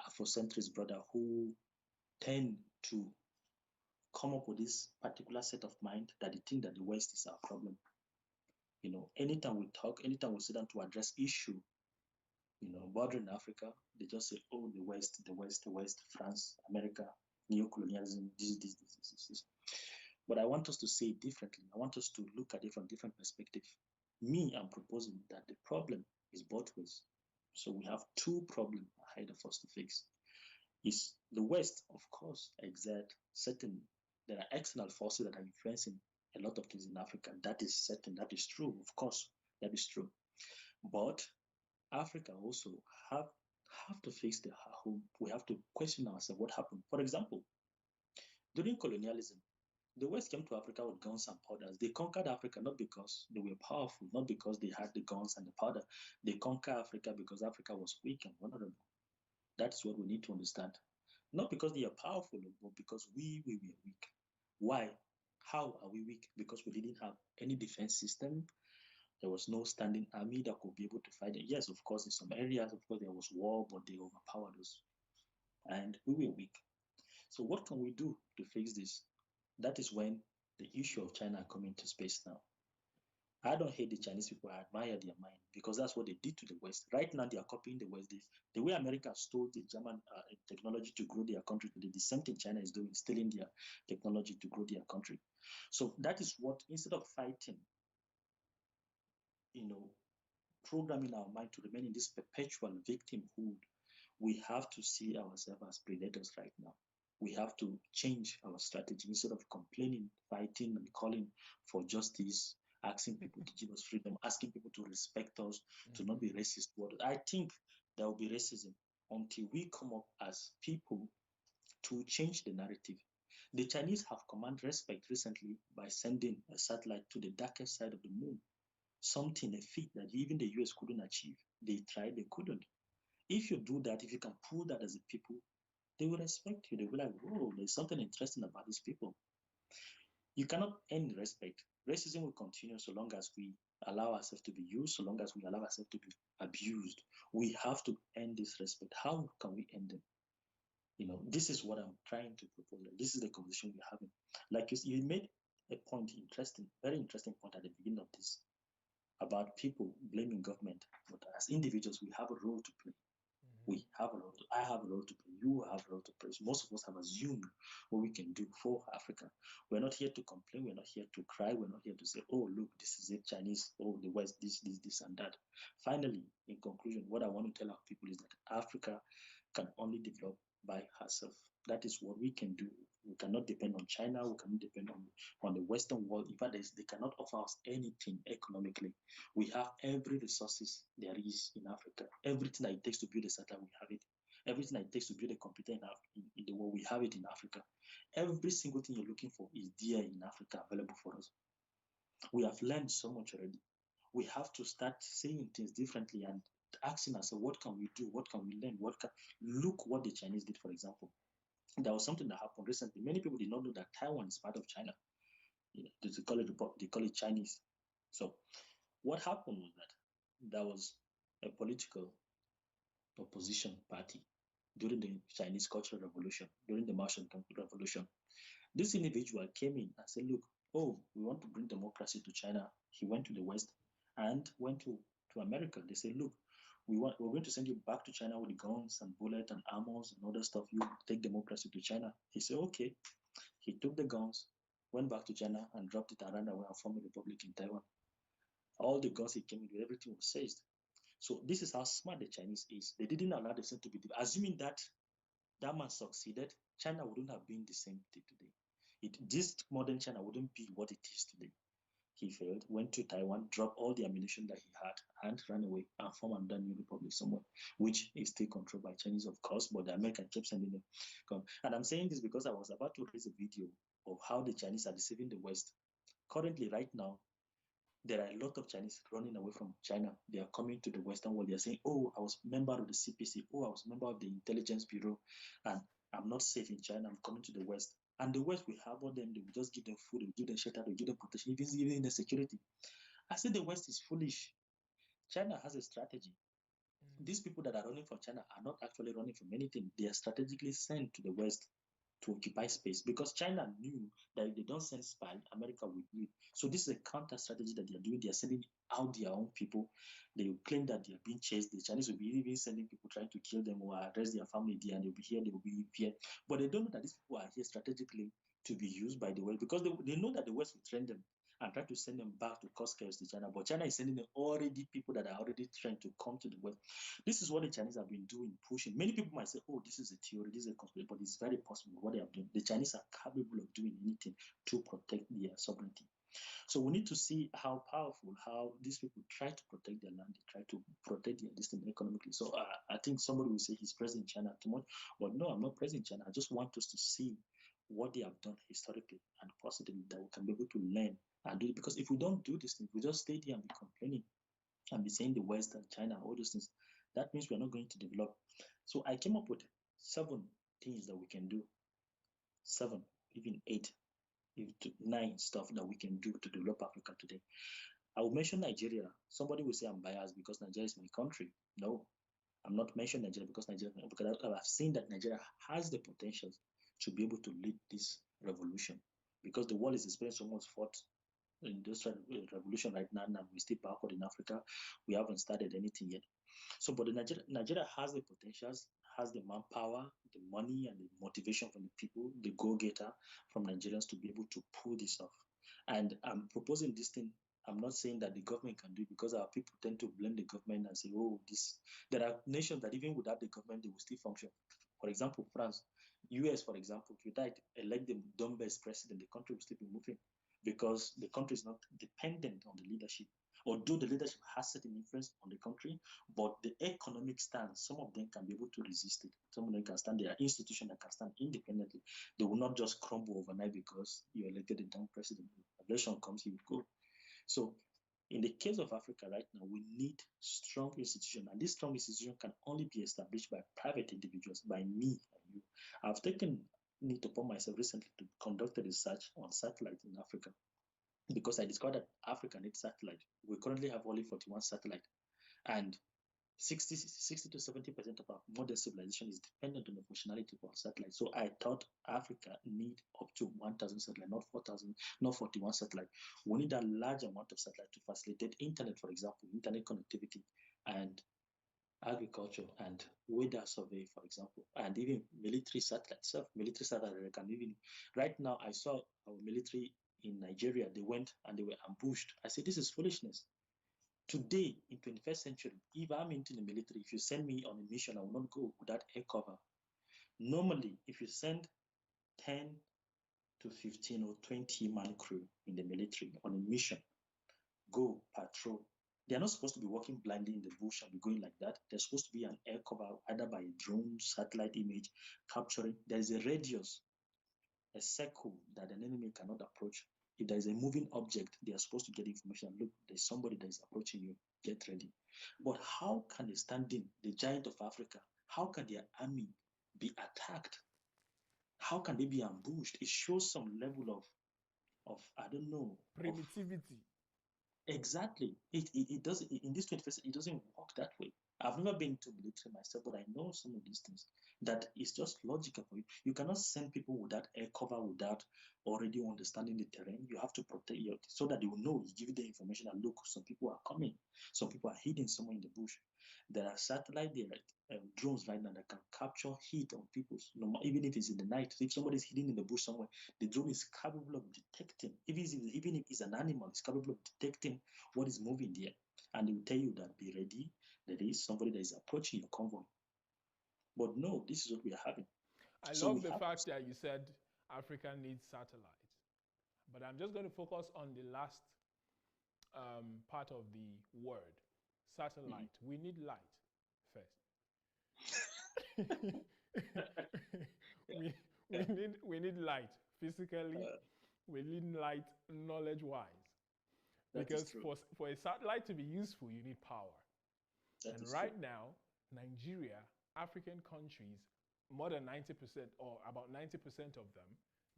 Afrocentrist brother who tend to come up with this particular set of mind that they think that the West is our problem. You know, anytime we talk, anytime we sit down to address issue, bordering Africa, they just say, oh, the West, France, America, neo-colonialism, this. But I want us to say it differently. I want us to look at it from different perspective. Me, I'm proposing that the problem is both ways. So we have two problems ahead of us to fix. Is the West, of course, exert certain There are external forces that are influencing a lot of things in Africa. That is certain. That is true. Of course, that is true. But Africa also have have to fix the home. We have to question ourselves what happened. For example, during colonialism, the West came to Africa with guns and powders. They conquered Africa not because they were powerful, not because they had the guns and the powder. They conquered Africa because Africa was weak and vulnerable. That's what we need to understand. Not because they are powerful, but because we were weak. Why? How are we weak? Because we didn't have any defense system. There was no standing army that could be able to fight it. Yes, of course, in some areas, of course, there was war, but they overpowered us. And we were weak. So what can we do to fix this? That is when the issue of China come into space now. I don't hate the Chinese people. I admire their mind because that's what they did to the West. Right now, they are copying the West. The way America stole the German technology to grow their country today, the same thing China is doing, stealing their technology to grow their country. So that is what, instead of fighting, you know, programming our mind to remain in this perpetual victimhood, we have to see ourselves as predators right now. We have to change our strategy instead of complaining, fighting, and calling for justice, asking people to give us freedom, asking people to respect us, to not be racist. I think there will be racism until we come up as people to change the narrative. The Chinese have commanded respect recently by sending a satellite to the darkest side of the moon, something, a feat that even the US couldn't achieve. They tried, they couldn't. If you do that, if you can prove that as a people, they will respect you. They will be like, whoa, there's something interesting about these people. You cannot end respect. Racism will continue so long as we allow ourselves to be used, so long as we allow ourselves to be abused. We have to end this respect. How can we end it? This is what I'm trying to propose. This is the conversation we're having. Like you made a point, interesting, very interesting point at the beginning of this about people blaming government. But as individuals, we have a role to play. We have a role. I have a role to play. You have a role to play. Most of us have assumed what we can do for Africa. We're not here to complain. We're not here to cry. We're not here to say, oh, look, this is it, Chinese. Oh, the West, this, and that. Finally, in conclusion, what I want to tell our people is that Africa can only develop by herself. That is what we can do. We cannot depend on China. We cannot depend on the Western world. In fact, they cannot offer us anything economically. We have every resources there is in Africa. Everything that it takes to build a satellite, we have it. Everything that it takes to build a computer in the world, we have it in Africa. Every single thing you're looking for is there in Africa, available for us. We have learned so much already. We have to start saying things differently and asking ourselves, what can we do? What can we learn? Look what the Chinese did, for example. There was something that happened recently. Many people did not know that Taiwan is part of China. They call it Chinese. So what happened was that there was a political opposition party during the Chinese Cultural Revolution, during the Martian Revolution. This individual came in and said, look, oh, we want to bring democracy to China. He went to the West and went to America. They said, look, we're going to send you back to China with guns and bullets and armors and other stuff. You take democracy to China. He said, okay. He took the guns, went back to China and dropped it around and formed a republic in Taiwan. All the guns he came with, everything was seized. So this is how smart the Chinese is. They didn't allow themselves to be, assuming that that man succeeded, China wouldn't have been the same today. This modern China wouldn't be what it is today. He failed, went to Taiwan, dropped all the ammunition that he had, and ran away and formed another new republic somewhere, which is still controlled by Chinese, of course, but the American kept sending them. And I'm saying this because I was about to raise a video of how the Chinese are deceiving the West. Currently, right now, there are a lot of Chinese running away from China. They are coming to the Western world. They are saying, oh, I was a member of the CPC. Oh, I was a member of the Intelligence Bureau, and I'm not safe in China. I'm coming to the West. And the West will harbor them. They will just give them food. They will give them shelter. They will give them protection, even the security. I say the West is foolish. China has a strategy. These people that are running from China are not actually running from anything. They are strategically sent to the West to occupy space because China knew that if they don't send spy, America will win. So this is a counter strategy that they are doing. They are sending out their own people. They will claim that they are being chased. The Chinese will be even sending people trying to kill them or arrest their family there, and they'll be here, they will be here. But they don't know that these people are here strategically to be used by the West because they know that the West will train them. and try to send them back to cause chaos to China. But China is sending them already people that are already trying to come to the West. This is what the Chinese have been doing, pushing. Many people might say, oh, this is a theory, this is a conspiracy, but it's very possible what they have done. The Chinese are capable of doing anything to protect their sovereignty. So we need to see how powerful, how these people try to protect their land, they try to protect their destiny economically. So I think somebody will say he's present in China too much, but no, I'm not present in China. I just want us to see what they have done historically and positively that we can be able to learn and do it. Because if we don't do this thing, if we just stay here and be complaining and be saying the West and China, all those things, that means we're not going to develop. So I came up with 7 things that we can do, 7, even 8 9 stuff that we can do to develop Africa today. I will mention Nigeria. Somebody will say I'm biased because Nigeria is my country. No, I'm not mentioning Nigeria because I've seen that Nigeria has the potential to be able to lead this revolution, because the world is experiencing so much fought industrial revolution right now, and we're still backward in Africa. We haven't started anything yet. So, but Nigeria has the potentials, has the manpower, the money, and the motivation from the people, the go-getter from Nigerians to be able to pull this off. And I'm proposing this thing. I'm not saying that the government can do it, because our people tend to blame the government and say, oh, this. There are nations that even without the government, they will still function. For example, France, US, for example, if you elect the dumb-best president, the country will still be moving, because the country is not dependent on the leadership. Although the leadership has certain influence on the country, but the economic stance, some of them can be able to resist it. Some of them can stand. There are institutions that can stand independently. They will not just crumble overnight because you elected a dumb president. Election comes, you will go. So in the case of Africa right now, we need strong institutions. And this strong institution can only be established by private individuals, by me and you. I've taken it upon myself recently to conduct a research on satellite in Africa, because I discovered that Africa needs satellite. We currently have only 41 satellites, and 60 to 70% of our modern civilization is dependent on the functionality of our satellites. So I thought Africa need up to 1,000 satellites, not 4,000, not 41 satellites. We need a large amount of satellites to facilitate internet, for example, internet connectivity, and agriculture, and weather survey, for example, and even military satellites. Military satellites can even. Right now, I saw our military in Nigeria. They went and they were ambushed. I said, this is foolishness. Today, in 21st century, if I'm into the military, if you send me on a mission, I will not go without air cover. Normally, if you send 10 to 15 or 20 man crew in the military on a mission, go patrol. They're not supposed to be walking blindly in the bush and be going like that. There's supposed to be an air cover, either by a drone, satellite image, capturing. There's a radius, a circle that an enemy cannot approach. If there's a moving object, they are supposed to get information. Look, there's somebody that is approaching you. Get ready. But how can they stand in, the giant of Africa, how can their army be attacked? How can they be ambushed? It shows some level of I don't know, primitivity. Exactly. It doesn't, in this 21st, it doesn't work that way. I've never been to military myself, but I know some of these things that is just logical for you. You cannot send people without air cover, without already understanding the terrain. You have to protect you so that they will know. You give you the information that look, some people are coming, some people are hidden somewhere in the bush. There are satellite, there are drones right now that can capture heat on people, even if it's in the night. If somebody is hidden in the bush somewhere, the drone is capable of detecting. Even if it's an animal, it's capable of detecting what is moving there, and it will tell you that be ready. There is somebody that is approaching your convoy. But no, this is what we are having. I love the fact that you said Africa needs satellites, but I'm just going to focus on the last part of the word, satellite. Mm-hmm. We need light first. we need light physically. We need light knowledge-wise, because for a satellite to be useful, you need power. And right now, Nigeria, African countries, more than 90% or about 90% of them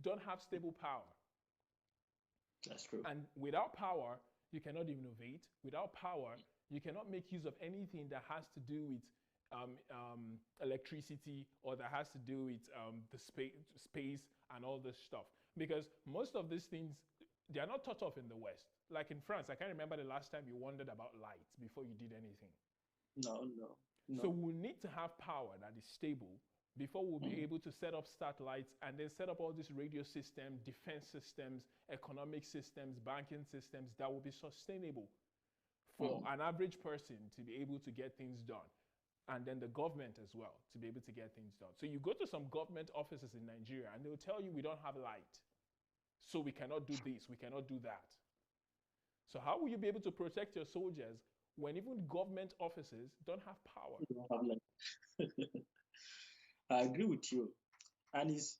don't have stable power. That's true. And without power, you cannot innovate. Without power, you cannot make use of anything that has to do with electricity, or that has to do with the space and all this stuff. Because most of these things, they are not thought of in the West. Like in France, I can't remember the last time you wondered about lights before you did anything. No. So we need to have power that is stable, before we'll be Mm. able to set up satellites and then set up all these radio systems, defense systems, economic systems, banking systems that will be sustainable for Mm. an average person to be able to get things done. And then the government as well to be able to get things done. So you go to some government offices in Nigeria and they'll tell you we don't have light. So we cannot do this, we cannot do that. So how will you be able to protect your soldiers when even government offices don't have power? You don't have like- I agree with you, and it's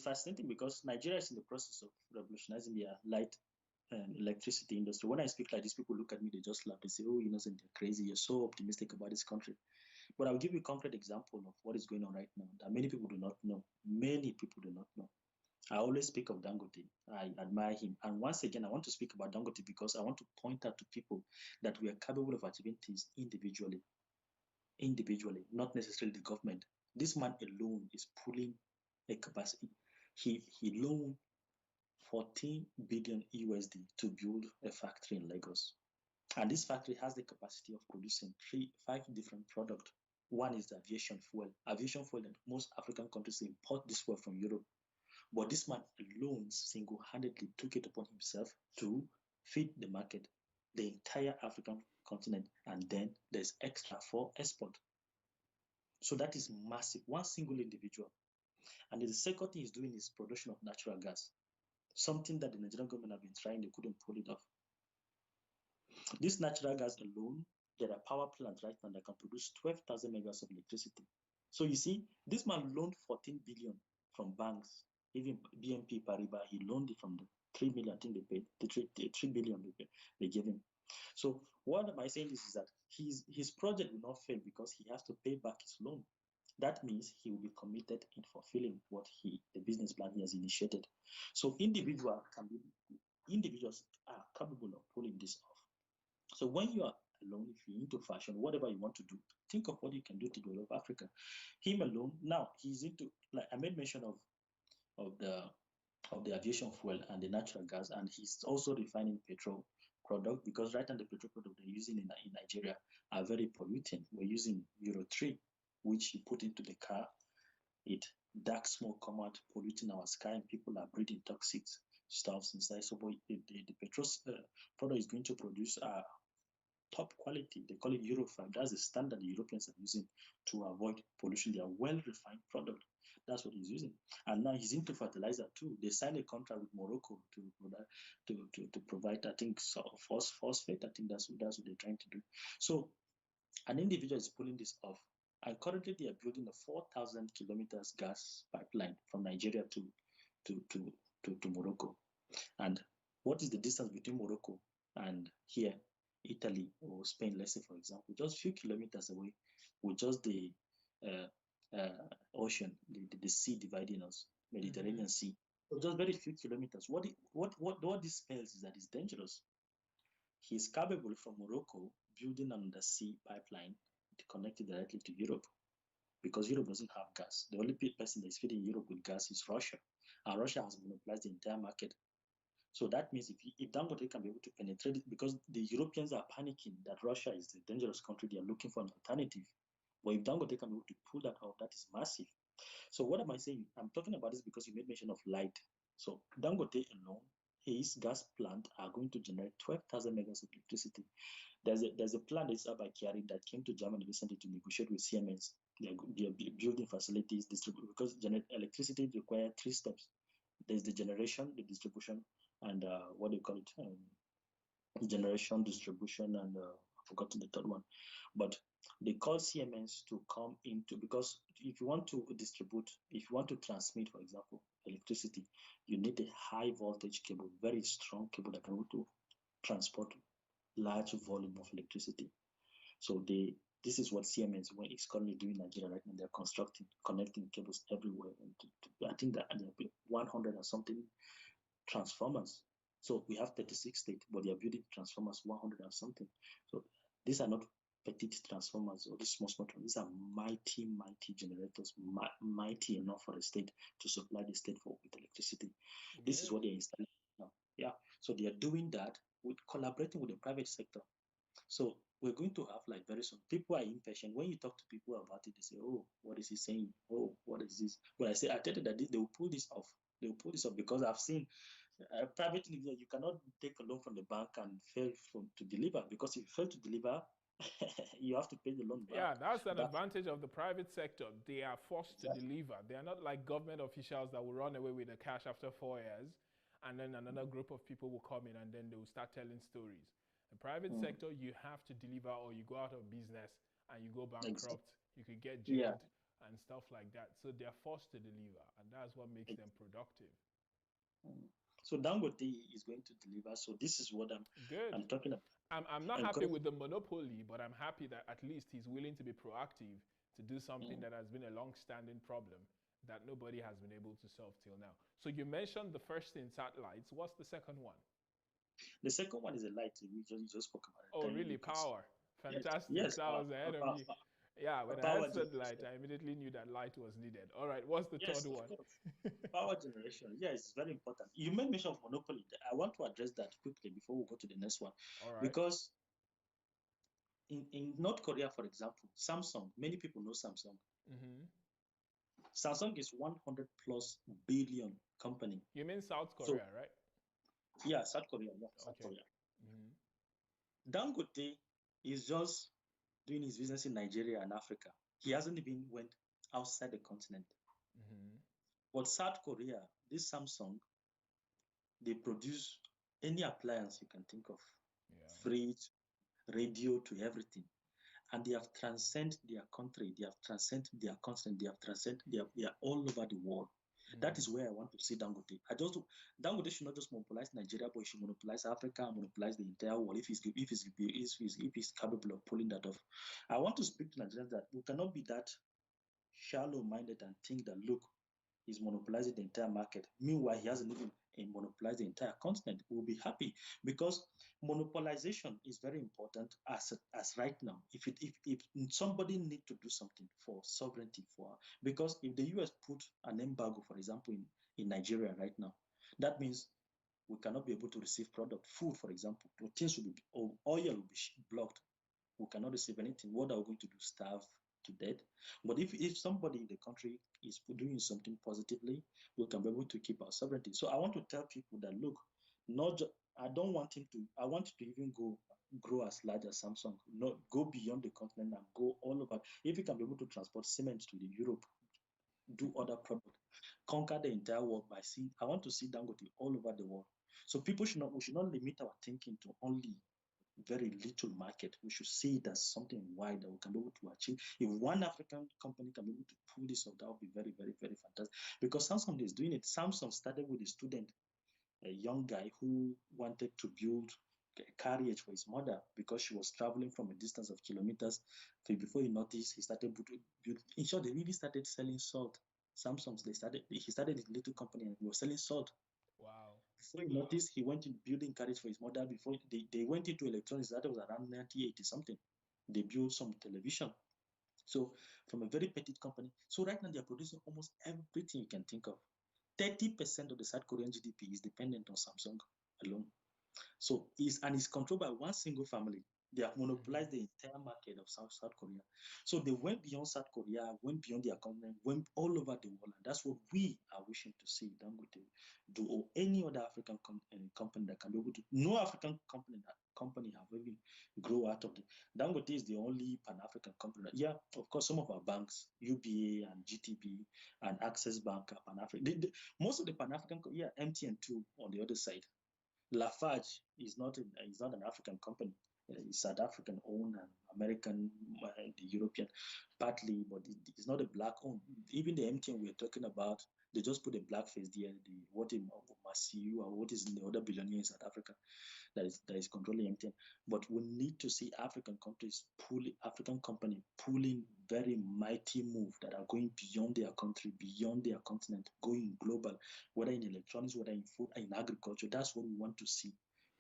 fascinating because Nigeria is in the process of revolutionizing their light and electricity industry. When I speak like this, people look at me, they just laugh. They say, "Oh, innocent, you're crazy. You're so optimistic about this country." But I'll give you a concrete example of what is going on right now that many people do not know. Many people do not know. I always speak of Dangote. I admire him. And once again, I want to speak about Dangote because I want to point out to people that we are capable of achieving things individually, not necessarily the government. This man alone is pulling a capacity. He loaned 14 billion USD to build a factory in Lagos. And this factory has the capacity of producing five different products. One is the aviation fuel. Aviation fuel, and most African countries import this fuel from Europe. But this man alone single-handedly took it upon himself to feed the market, the entire African continent, and then there's extra for export. So that is massive. One single individual. And the second thing he's doing is production of natural gas, something that the Nigerian government have been trying, they couldn't pull it off. This natural gas alone, there are power plants right now that can produce 12,000 megawatts of electricity. So you see, this man loaned 14 billion from banks, even BNP Paribas, he loaned it from the 3 million, I think they paid, the 3 billion they gave him. So what am I saying is that his project will not fail because he has to pay back his loan. That means he will be committed in fulfilling what the business plan he has initiated. So individuals are capable of pulling this off. So when you are alone, if you're into fashion, whatever you want to do, think of what you can do to develop Africa. Him alone, now he's into, like I made mention of the of the aviation fuel and the natural gas, and he's also refining petrol product because right now the petrol product they're using in Nigeria are very polluting. We're using Euro 3, which you put into the car, it dark smoke come out polluting our sky, and people are breathing toxic stuffs inside. So the petrol product is going to produce top quality. They call it Euro 5. That's the standard the Europeans are using to avoid pollution. They are well refined product. That's what he's using. And now he's into fertilizer too. They signed a contract with Morocco to provide, I think, phosphate. I think that's what they're trying to do. So an individual is pulling this off. And currently they are building a 4,000 kilometers gas pipeline from Nigeria to, to, to Morocco. And what is the distance between Morocco and here, Italy or Spain, let's say, for example, just a few kilometers away with just the ocean, the sea dividing us, Mediterranean Mm-hmm. Sea. So just very few kilometers. What this spells is that it's dangerous. He is capable from Morocco building an undersea pipeline to connect it directly to Europe because Europe doesn't have gas. The only person that is feeding Europe with gas is Russia. And Russia has monopolized the entire market. So that means if Dangote can be able to penetrate it, because the Europeans are panicking that Russia is a dangerous country, they are looking for an alternative. But if Dangote can be able to pull that out, that is massive. So what am I saying? I'm talking about this because you made mention of light. So Dangote alone, his gas plant are going to generate 12,000 megawatts of electricity. There's a plant that's up by Chiari that came to Germany recently to negotiate with Siemens. They are building facilities, because electricity requires three steps. There's the generation, the distribution, and what do you call it? Generation, distribution, and I forgot the third one. But they call Siemens to come into, because if you want to distribute, if you want to transmit, for example, electricity, you need a high voltage cable, very strong cable that can be able to transport large volume of electricity. So this is what Siemens is currently doing in Nigeria right now. They're constructing, connecting cables everywhere. And I think that there will be 100 or something transformers. So we have 36 states, but they are building transformers 100 or something. So these are not petite transformers or these small transformers. These are mighty, mighty generators, mighty enough for the state to supply the state with electricity. This is Yeah. what they're installing now. Yeah. So they are doing that with collaborating with the private sector. So we're going to have like very soon. People are impatient. When you talk to people about it, they say, "Oh, what is he saying? Oh, what is this?" But I say, I tell you that they will pull this off. They will pull this off because I've seen privately you cannot take a loan from the bank and fail to deliver, because if you fail to deliver, you have to pay the loan back. Yeah, that's an That advantage of the private sector. They are forced to exactly. deliver. They are not like government officials that will run away with the cash after 4 years, and then another group of people will come in and then they will start telling stories. The private Mm, sector, you have to deliver or you go out of business and you go exactly. bankrupt. You could get Yeah. jailed and stuff like that. So they're forced to deliver, and that's what makes them productive. Mm. So Dangote is going to deliver. So this is what Good. I'm talking about. I'm not happy Encourage. with the monopoly, but I'm happy that at least he's willing to be proactive to do something Mm. that has been a long-standing problem that nobody has been able to solve till now. So you mentioned the first in satellites. What's the second one? The second one is a light. We just spoke about it Oh, timely really? because Power. yes, Fantastic. yes, That was ahead of me. Yeah, when I power heard sunlight, generation. I immediately knew that light was needed. All right, what's the third Yes, of one? course. Power generation. Yeah, it's very important. You made mention of monopoly. I want to address that quickly before we go to the next one, All right. because in North Korea, for example, Samsung. Many people know Samsung. Mm-hmm. Samsung is 100 plus billion company. You mean South So Korea, right? yeah, South Korea. Yeah, South Okay. Korea. Mm-hmm. Dangote is just doing his business in Nigeria and Africa. He hasn't even went outside the continent. Mm-hmm. But South Korea, this Samsung, they produce any appliance you can think of, Yeah. fridge, radio, to everything. And they have transcended their country, they have transcended their continent, they have transcended, they are all over the world. That Mm. is where I want to see Dangote. Dangote should not just monopolize Nigeria, but he should monopolize Africa and monopolize the entire world if he's capable of pulling that off. I want to speak to Nigerians that we cannot be that shallow-minded and think that, look, he's monopolizing the entire market. Meanwhile, he hasn't even monopolized the entire continent. We'll be happy, because monopolization is very important as right now. If somebody need to do something for sovereignty, because if the US put an embargo, for example, in Nigeria right now, that means we cannot be able to receive product, food, for example, things will be, or oil will be blocked. We cannot receive anything. What are we going to do? Starve to death? But if somebody in the country is doing something positively, we can be able to keep our sovereignty. So I want to tell people that, look, not just, I don't want him to. I want to even grow as large as Samsung. Not go beyond the continent and go all over. If he can be able to transport cement to the Europe, do other products, conquer the entire world by seeing. I want to see Dangote all over the world. So people should not. We should not limit our thinking to only very little market. We should see it as something wide that we can be able to achieve. If one African company can be able to pull this off, that would be very, very, very fantastic. Because Samsung is doing it. Samsung started with a student, a young guy who wanted to build a carriage for his mother because she was traveling from a distance of kilometers. So before he noticed, he started building. In short, they really started selling salt. Samsung, he started a little company and he was selling salt. Wow. Before you notice, he went into building carriage for his mother. Before they went into electronics, that was around 1980 something. They built some television. So from a very petty company. So right now they are producing almost everything you can think of. 30% of the South Korean GDP is dependent on Samsung alone. So it's controlled by one single family. They have Mm-hmm. monopolized the entire market of South Korea. So they went beyond South Korea, went beyond their continent, went all over the world. And that's what we are wishing to see Dangote do, or any other African company that can be able to. No African company have really grow out of it. Dangote is the only Pan-African company. Yeah, of course, some of our banks, UBA and GTB and Access Bank are Pan-African. Most of the Pan-African, yeah, MTN too on the other side. Lafarge is not an African company. It's South African owned and American, the European partly, but it's not a black owned. Even the MTN we're talking about, they just put a black face there. What in Masiu or what is in the other billionaire in South Africa that is controlling MTN. But we need to see African company pulling very mighty move that are going beyond their country, beyond their continent, going global, whether in electronics, whether in food, in agriculture. That's what we want to see.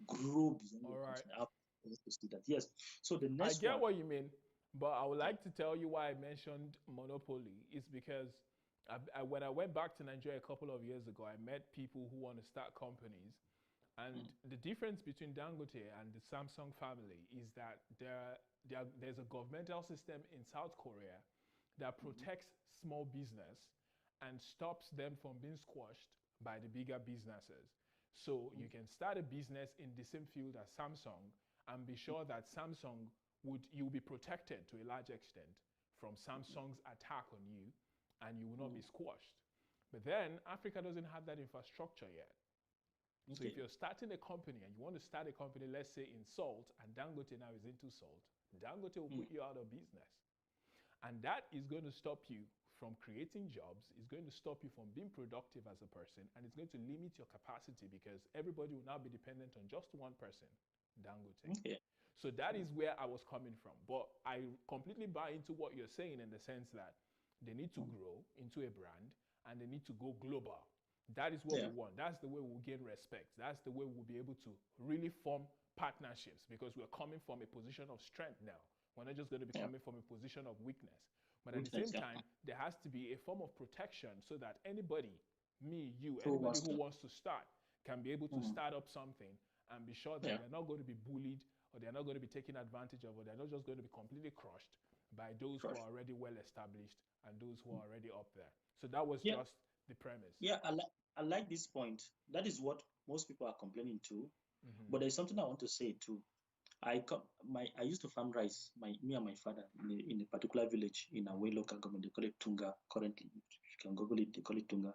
Grow beyond All the right. continent. I want to see that. Yes. So the I next get one, what you mean, but I would yeah. like to tell you why I mentioned monopoly. It's because when I went back to Nigeria a couple of years ago, I met people who want to start companies, And the difference between Dangote and the Samsung family is that there's a governmental system in South Korea that protects small business and stops them from being squashed by the bigger businesses. So you can start a business in the same field as Samsung and be sure that Samsung you'll be protected to a large extent from Samsung's attack on you, and you will not be squashed. But then Africa doesn't have that infrastructure yet. So if you're starting a company and you want to start a company, let's say in salt, and Dangote now is into salt, Dangote will put you out of business. And that is going to stop you from creating jobs, it's going to stop you from being productive as a person, and it's going to limit your capacity because everybody will now be dependent on just one person, Dangote. So that is where I was coming from. But I completely buy into what you're saying in the sense that they need to grow into a brand and they need to go global. That is what we want. That's the way we'll gain respect. That's the way we'll be able to really form partnerships because we're coming from a position of strength now. We're not just going to be coming from a position of weakness. But at the same time, there has to be a form of protection so that anybody, me, you, anybody who wants to start can be able to start up something and be sure that they're not going to be bullied or they're not going to be taken advantage of or they're not just going to be completely crushed by those who are already well established and those who are already up there. So that was just the premise. Yeah, I like this point. That is what most people are complaining too. But there's something I want to say too. I used to farm rice. Me and my father in a particular village in Away local government. They call it Tunga currently. You can Google it. They call it Tunga.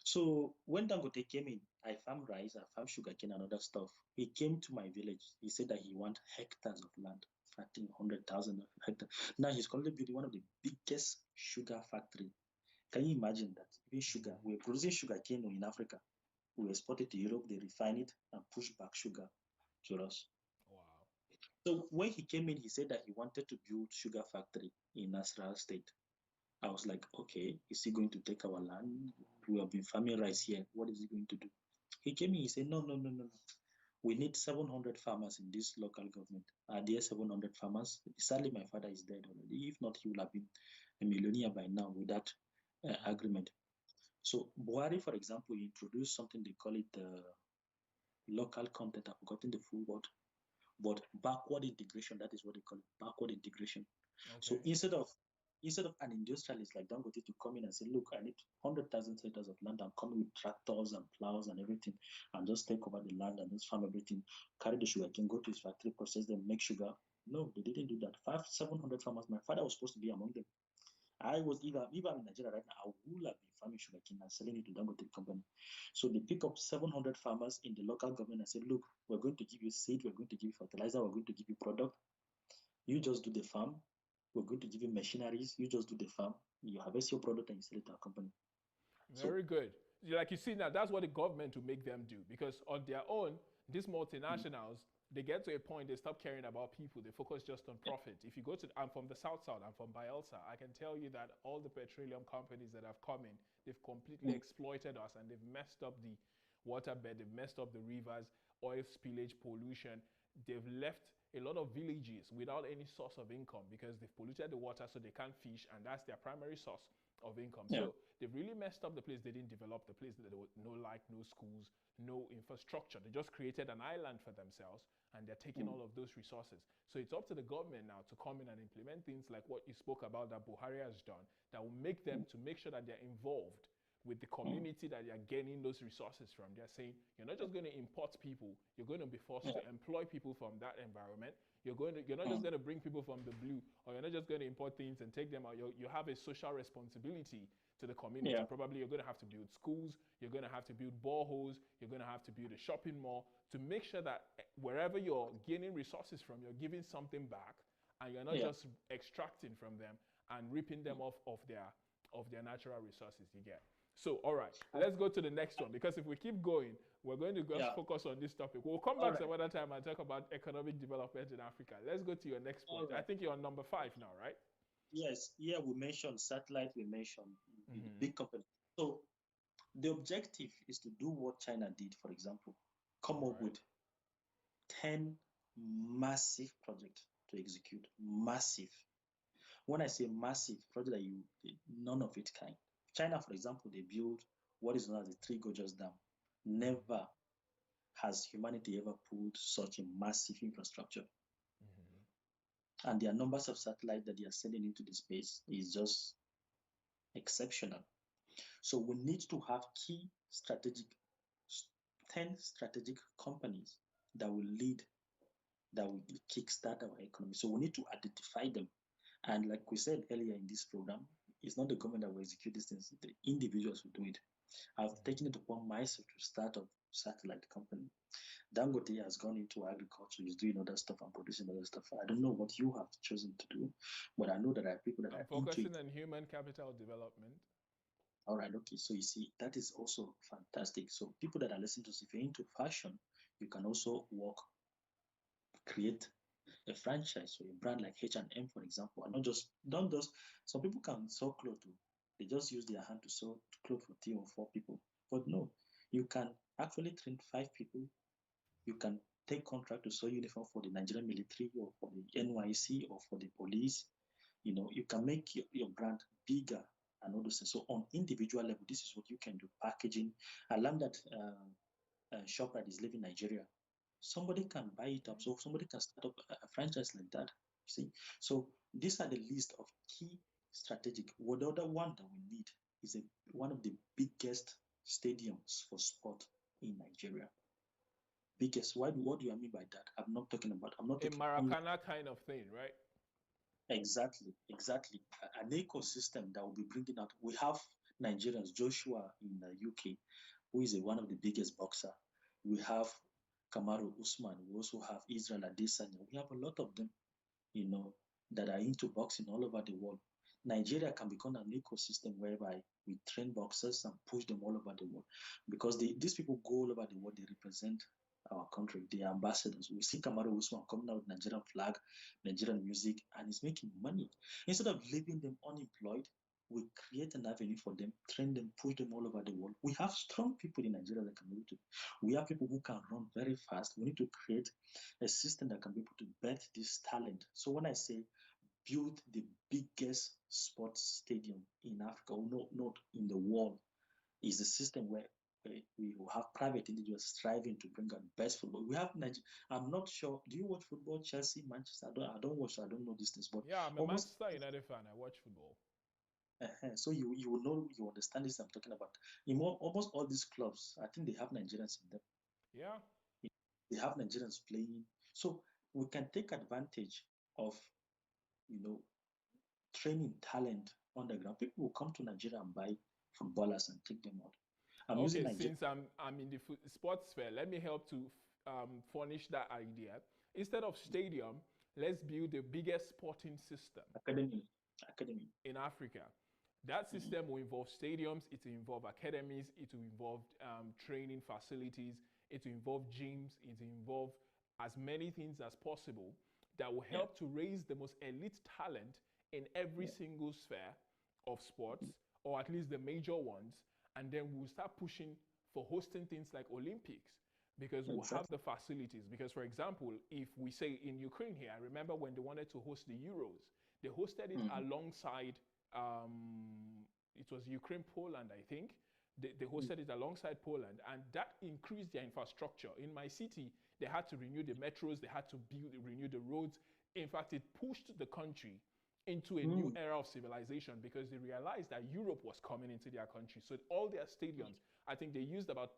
So when Dangote came in, I farmed rice, I farmed sugarcane and other stuff. He came to my village. He said that he wants hectares of land. I think 100,000 hectares. Now he's currently building one of the biggest sugar factory. Can you imagine that? Even sugar, we're producing sugar cane in Africa. We export it to Europe, they refine it and push back sugar to us. Wow. So when he came in, he said that he wanted to build sugar factory in Nasarawa State. I was like, okay, is he going to take our land? We have been farming rice here. What is he going to do? He came in, he said, no. We need 700 farmers in this local government. Are there 700 farmers? Sadly, my father is dead already. If not, he would have been a millionaire by now with that agreement. So Buhari, for example, introduced something they call it local content. I've forgotten the full word, but backward integration. That is what they call it, backward integration. Okay. So instead of an industrialist like Dangote to come in and say, look, I need 100,000 hectares of land. I'm coming with tractors and plows and everything, and just take over the land and just farm everything, carry the sugar, can go to his factory, process them, make sugar. No, they didn't do that. 700 farmers. My father was supposed to be among them. I was if I'm in Nigeria right now, I would have been farming sugarcane and selling it to Dangote company. So they pick up 700 farmers in the local government and said, look, we're going to give you seed, we're going to give you fertilizer, we're going to give you product. You just do the farm. We're going to give you machineries. You just do the farm. You harvest your product and you sell it to our company. Very good. Like you see now, that's what the government will make them do because on their own, these multinationals, they get to a point they stop caring about people. They focus just on profit. If you go to, I'm from the South, I'm from Bielsa. I can tell you that all the petroleum companies that have come in, they've completely exploited us and they've messed up the waterbed, they've messed up the rivers, oil spillage, pollution. They've left a lot of villages without any source of income because they've polluted the water so they can't fish, and that's their primary source of income. So they've really messed up the place. They didn't develop the place. There was no light, no schools, no infrastructure. They just created an island for themselves, and they're taking all of those resources. So it's up to the government now to come in and implement things like what you spoke about that Buhari has done that will make them to make sure that they're involved with the community that you're gaining those resources from. They're saying, you're not just going to import people, you're going to be forced to employ people from that environment. You're not just going to bring people from the blue, or you're not just going to import things and take them out. You have a social responsibility to the community. Probably you're going to have to build schools, you're going to have to build boreholes, you're going to have to build a shopping mall to make sure that wherever you're gaining resources from, you're giving something back, and you're not just extracting from them and ripping them off of their natural resources you get. So, all right, let's go to the next one, because if we keep going, we're going to focus on this topic. We'll come back some other time and talk about economic development in Africa. Let's go to your next point. I think you're on number 5 now, right? Yes. Yeah, we mentioned satellite, we mentioned big company. So the objective is to do what China did, for example, come up with 10 massive projects to execute. Massive. When I say massive, project that none of it kind. China, for example, they built what is known as the Three Gorges Dam. Never has humanity ever put such a massive infrastructure? Mm-hmm. And their numbers of satellites that they are sending into the space is just exceptional. So we need to have key strategic, 10 strategic companies that will lead, that will kickstart our economy. So we need to identify them. And like we said earlier in this program, it's not the government that will execute these things, the individuals will do it. I've taken it upon myself to start a satellite company. Dangote has gone into agriculture, he's doing other stuff and producing other stuff. I don't know what you have chosen to do, but I know that there are people that I'm are into it. focusing on human capital development. All right, okay. So you see, that is also fantastic. So people that are listening to us, if you're into fashion, you can also work, create a franchise or a brand like H&M, for example, and not just don't just some people can sew clothes too. They just use their hand to sew clothes for 3 or 4 people. But no, you can actually train 5 people. You can take contract to sew uniform for the Nigerian military or for the NYC or for the police. You can make your brand bigger and all those things. So on individual level, this is what you can do. Packaging. I learned that ShopRite is leaving Nigeria. Somebody can buy it up. So somebody can start up a franchise like that. You see? So these are the list of key strategic. What the other one that we need is one of the biggest stadiums for sport in Nigeria. Biggest. What do I mean by that? I'm not talking A only. Maracana kind of thing, right? Exactly, exactly. An ecosystem that will be bringing out. We have Nigerians, Joshua in the UK, who is one of the biggest boxer. We have Kamaru Usman. We also have Israel Adesanya. We have a lot of them, that are into boxing all over the world. Nigeria can become an ecosystem whereby we train boxers and push them all over the world, because these people go all over the world. They represent our country. They are ambassadors. We see Kamaru Usman coming out with Nigerian flag, Nigerian music, and he's making money. Instead of leaving them unemployed, we create an avenue for them, train them, push them all over the world. We have strong people in Nigeria that can do it. We have people who can run very fast. We need to create a system that can be able to birth this talent. So when I say build the biggest sports stadium in Africa, or not in the world, is a system where we will have private individuals striving to bring out best football. We have Nigeria. I'm not sure. Do you watch football? Chelsea, Manchester. I don't watch. So I don't know these things. But Yeah, I'm a almost. Manchester United fan. I watch football. So you will know, you understand this I'm talking about. In almost all these clubs, I think they have Nigerians in them. Yeah. They have Nigerians playing. So we can take advantage of, you know, training talent on the ground. People will come to Nigeria and buy footballers and take them out. I'm using Okay, Nigeria. since I'm in the sports sphere, let me help to furnish that idea. Instead of stadium, let's build the biggest sporting system Academy. in Africa. That system will involve stadiums, it will involve academies, it will involve training facilities, it will involve gyms, it will involve as many things as possible that will Yeah. help to raise the most elite talent in every Yeah. single sphere of sports, or at least the major ones. And then we'll start pushing for hosting things like Olympics, because we'll have Exactly. the facilities. Because, for example, if we say in Ukraine here, I remember when they wanted to host the Euros, they hosted it alongside, it was Ukraine, Poland, I think. They hosted it alongside Poland, and that increased their infrastructure. In my city, they had to renew the metros, they had to renew the roads. In fact, it pushed the country into a new era of civilization, because they realized that Europe was coming into their country. So all their stadiums, I think they used about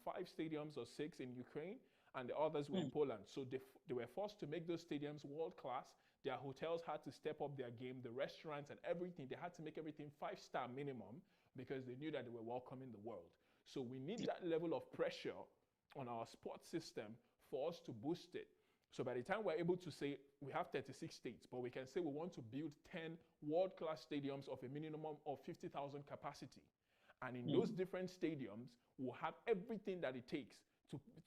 5 stadiums or 6 in Ukraine, and the others were in Poland. So they were forced to make those stadiums world class. Their hotels had to step up their game, the restaurants and everything. They had to make everything 5-star minimum, because they knew that they were welcoming the world. So we need that level of pressure on our sports system for us to boost it. So by the time we're able to say we have 36 states, but we can say we want to build 10 world-class stadiums of a minimum of 50,000 capacity. And in those different stadiums, we'll have everything that it takes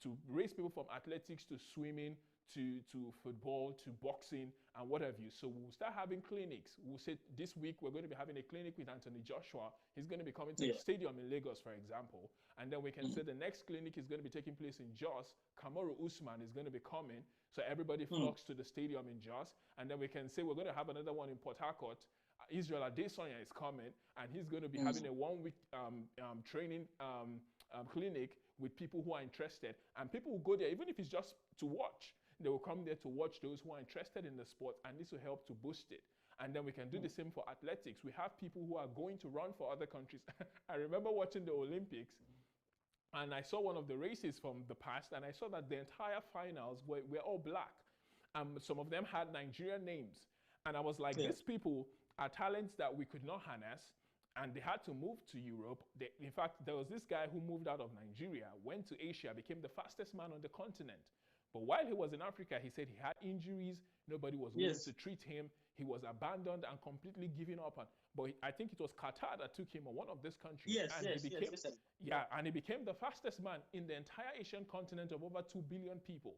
to raise people from athletics to swimming to football to boxing and what have you. So we'll start having clinics. We'll say this week we're going to be having a clinic with Anthony Joshua. He's going to be coming to the stadium in Lagos, for example. And then we can say the next clinic is going to be taking place in Jos. Kamaru Usman is going to be coming. So everybody flocks to the stadium in Jos. And then we can say we're going to have another one in Port Harcourt. Israel Adesanya is coming, and he's going to be having a 1-week training clinic with people who are interested, and people will go there, even if it's just to watch. They will come there to watch those who are interested in the sport, and this will help to boost it. And then we can do the same for athletics. We have people who are going to run for other countries. I remember watching the Olympics, and I saw one of the races from the past, and I saw that the entire finals were all black. Some of them had Nigerian names. And I was like, these people are talents that we could not harness, and they had to move to Europe. In fact, there was this guy who moved out of Nigeria, went to Asia, became the fastest man on the continent. But while he was in Africa, he said he had injuries. Nobody was willing to treat him. He was abandoned and completely given up on. But I think it was Qatar that took him, or one of these countries. And he became the fastest man in the entire Asian continent of over 2 billion people.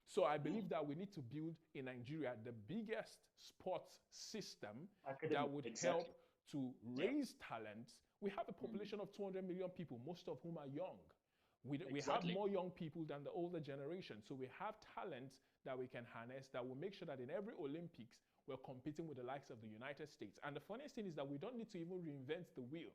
So I believe that we need to build in Nigeria the biggest sports system that would help to raise talents. We have a population of 200 million people, most of whom are young. We have more young people than the older generation. So we have talents that we can harness that will make sure that in every Olympics, we're competing with the likes of the United States. And the funniest thing is that we don't need to even reinvent the wheel.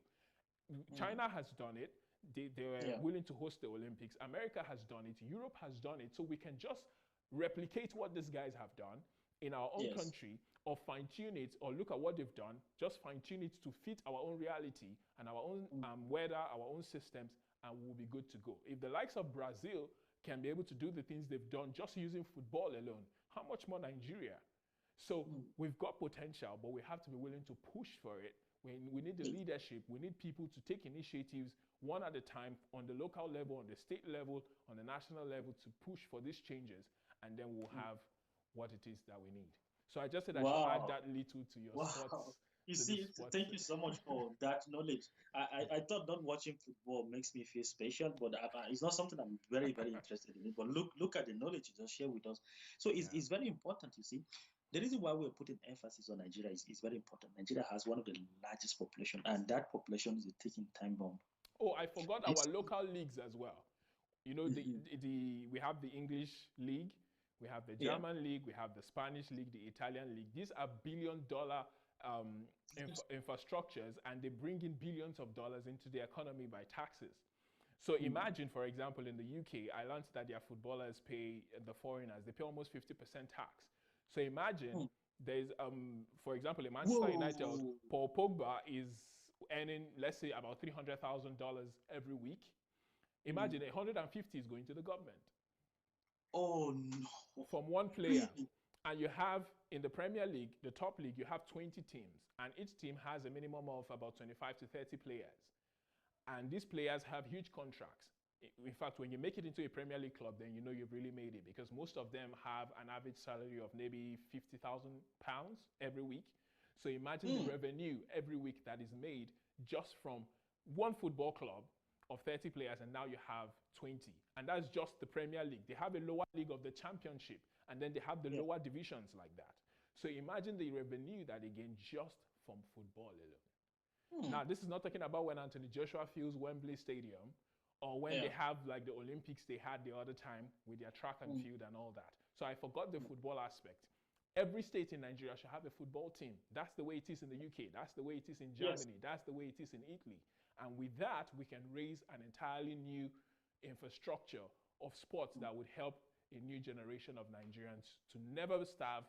China has done it. They were willing to host the Olympics. America has done it. Europe has done it. So we can just replicate what these guys have done in our own country, or fine-tune it, or look at what they've done, just fine-tune it to fit our own reality and our own weather, our own systems, and we'll be good to go. If the likes of Brazil can be able to do the things they've done just using football alone, how much more Nigeria? So we've got potential, but we have to be willing to push for it. We need the leadership. We need people to take initiatives one at a time, on the local level, on the state level, on the national level, to push for these changes, and then we'll have what it is that we need. So I just said I should add that little to your sports. You see, thank you so much for that knowledge. I thought not watching football makes me feel special, but it's not something I'm very, very interested in. But look at the knowledge you just shared with us. So it's very important, you see. The reason why we're putting emphasis on Nigeria is very important. Nigeria has one of the largest population, and that population is a ticking time bomb. Oh, I forgot our local leagues as well. You know, we have the English league, we have the German league, we have the Spanish league, the Italian league. These are billion-dollar infrastructures, and they bring in billions of dollars into the economy by taxes. So imagine, for example, in the UK, I learned that their footballers pay, the foreigners, they pay almost 50% tax. So imagine there's, for example, in Manchester United, Paul Pogba is earning, let's say, about $300,000 every week. Imagine 150 is going to the government. Oh, no. From one player. Really? And you have, in the Premier League, the top league, you have 20 teams. And each team has a minimum of about 25 to 30 players. And these players have huge contracts. In fact, when you make it into a Premier League club, then you know you've really made it, because most of them have an average salary of maybe £50,000 every week. So imagine the revenue every week that is made just from one football club of 30 players, and now you have 20. And that's just the Premier League. They have a lower league of the Championship, and then they have the lower divisions like that. So imagine the revenue that they gain just from football alone. Now, this is not talking about when Anthony Joshua fills Wembley Stadium, or when they have like the Olympics they had the other time with their track and field and all that. So I forgot the football aspect. Every state in Nigeria should have a football team. That's the way it is in the UK. That's the way it is in Germany. That's the way it is in Italy. And with that, we can raise an entirely new infrastructure of sports that would help a new generation of Nigerians to never starve,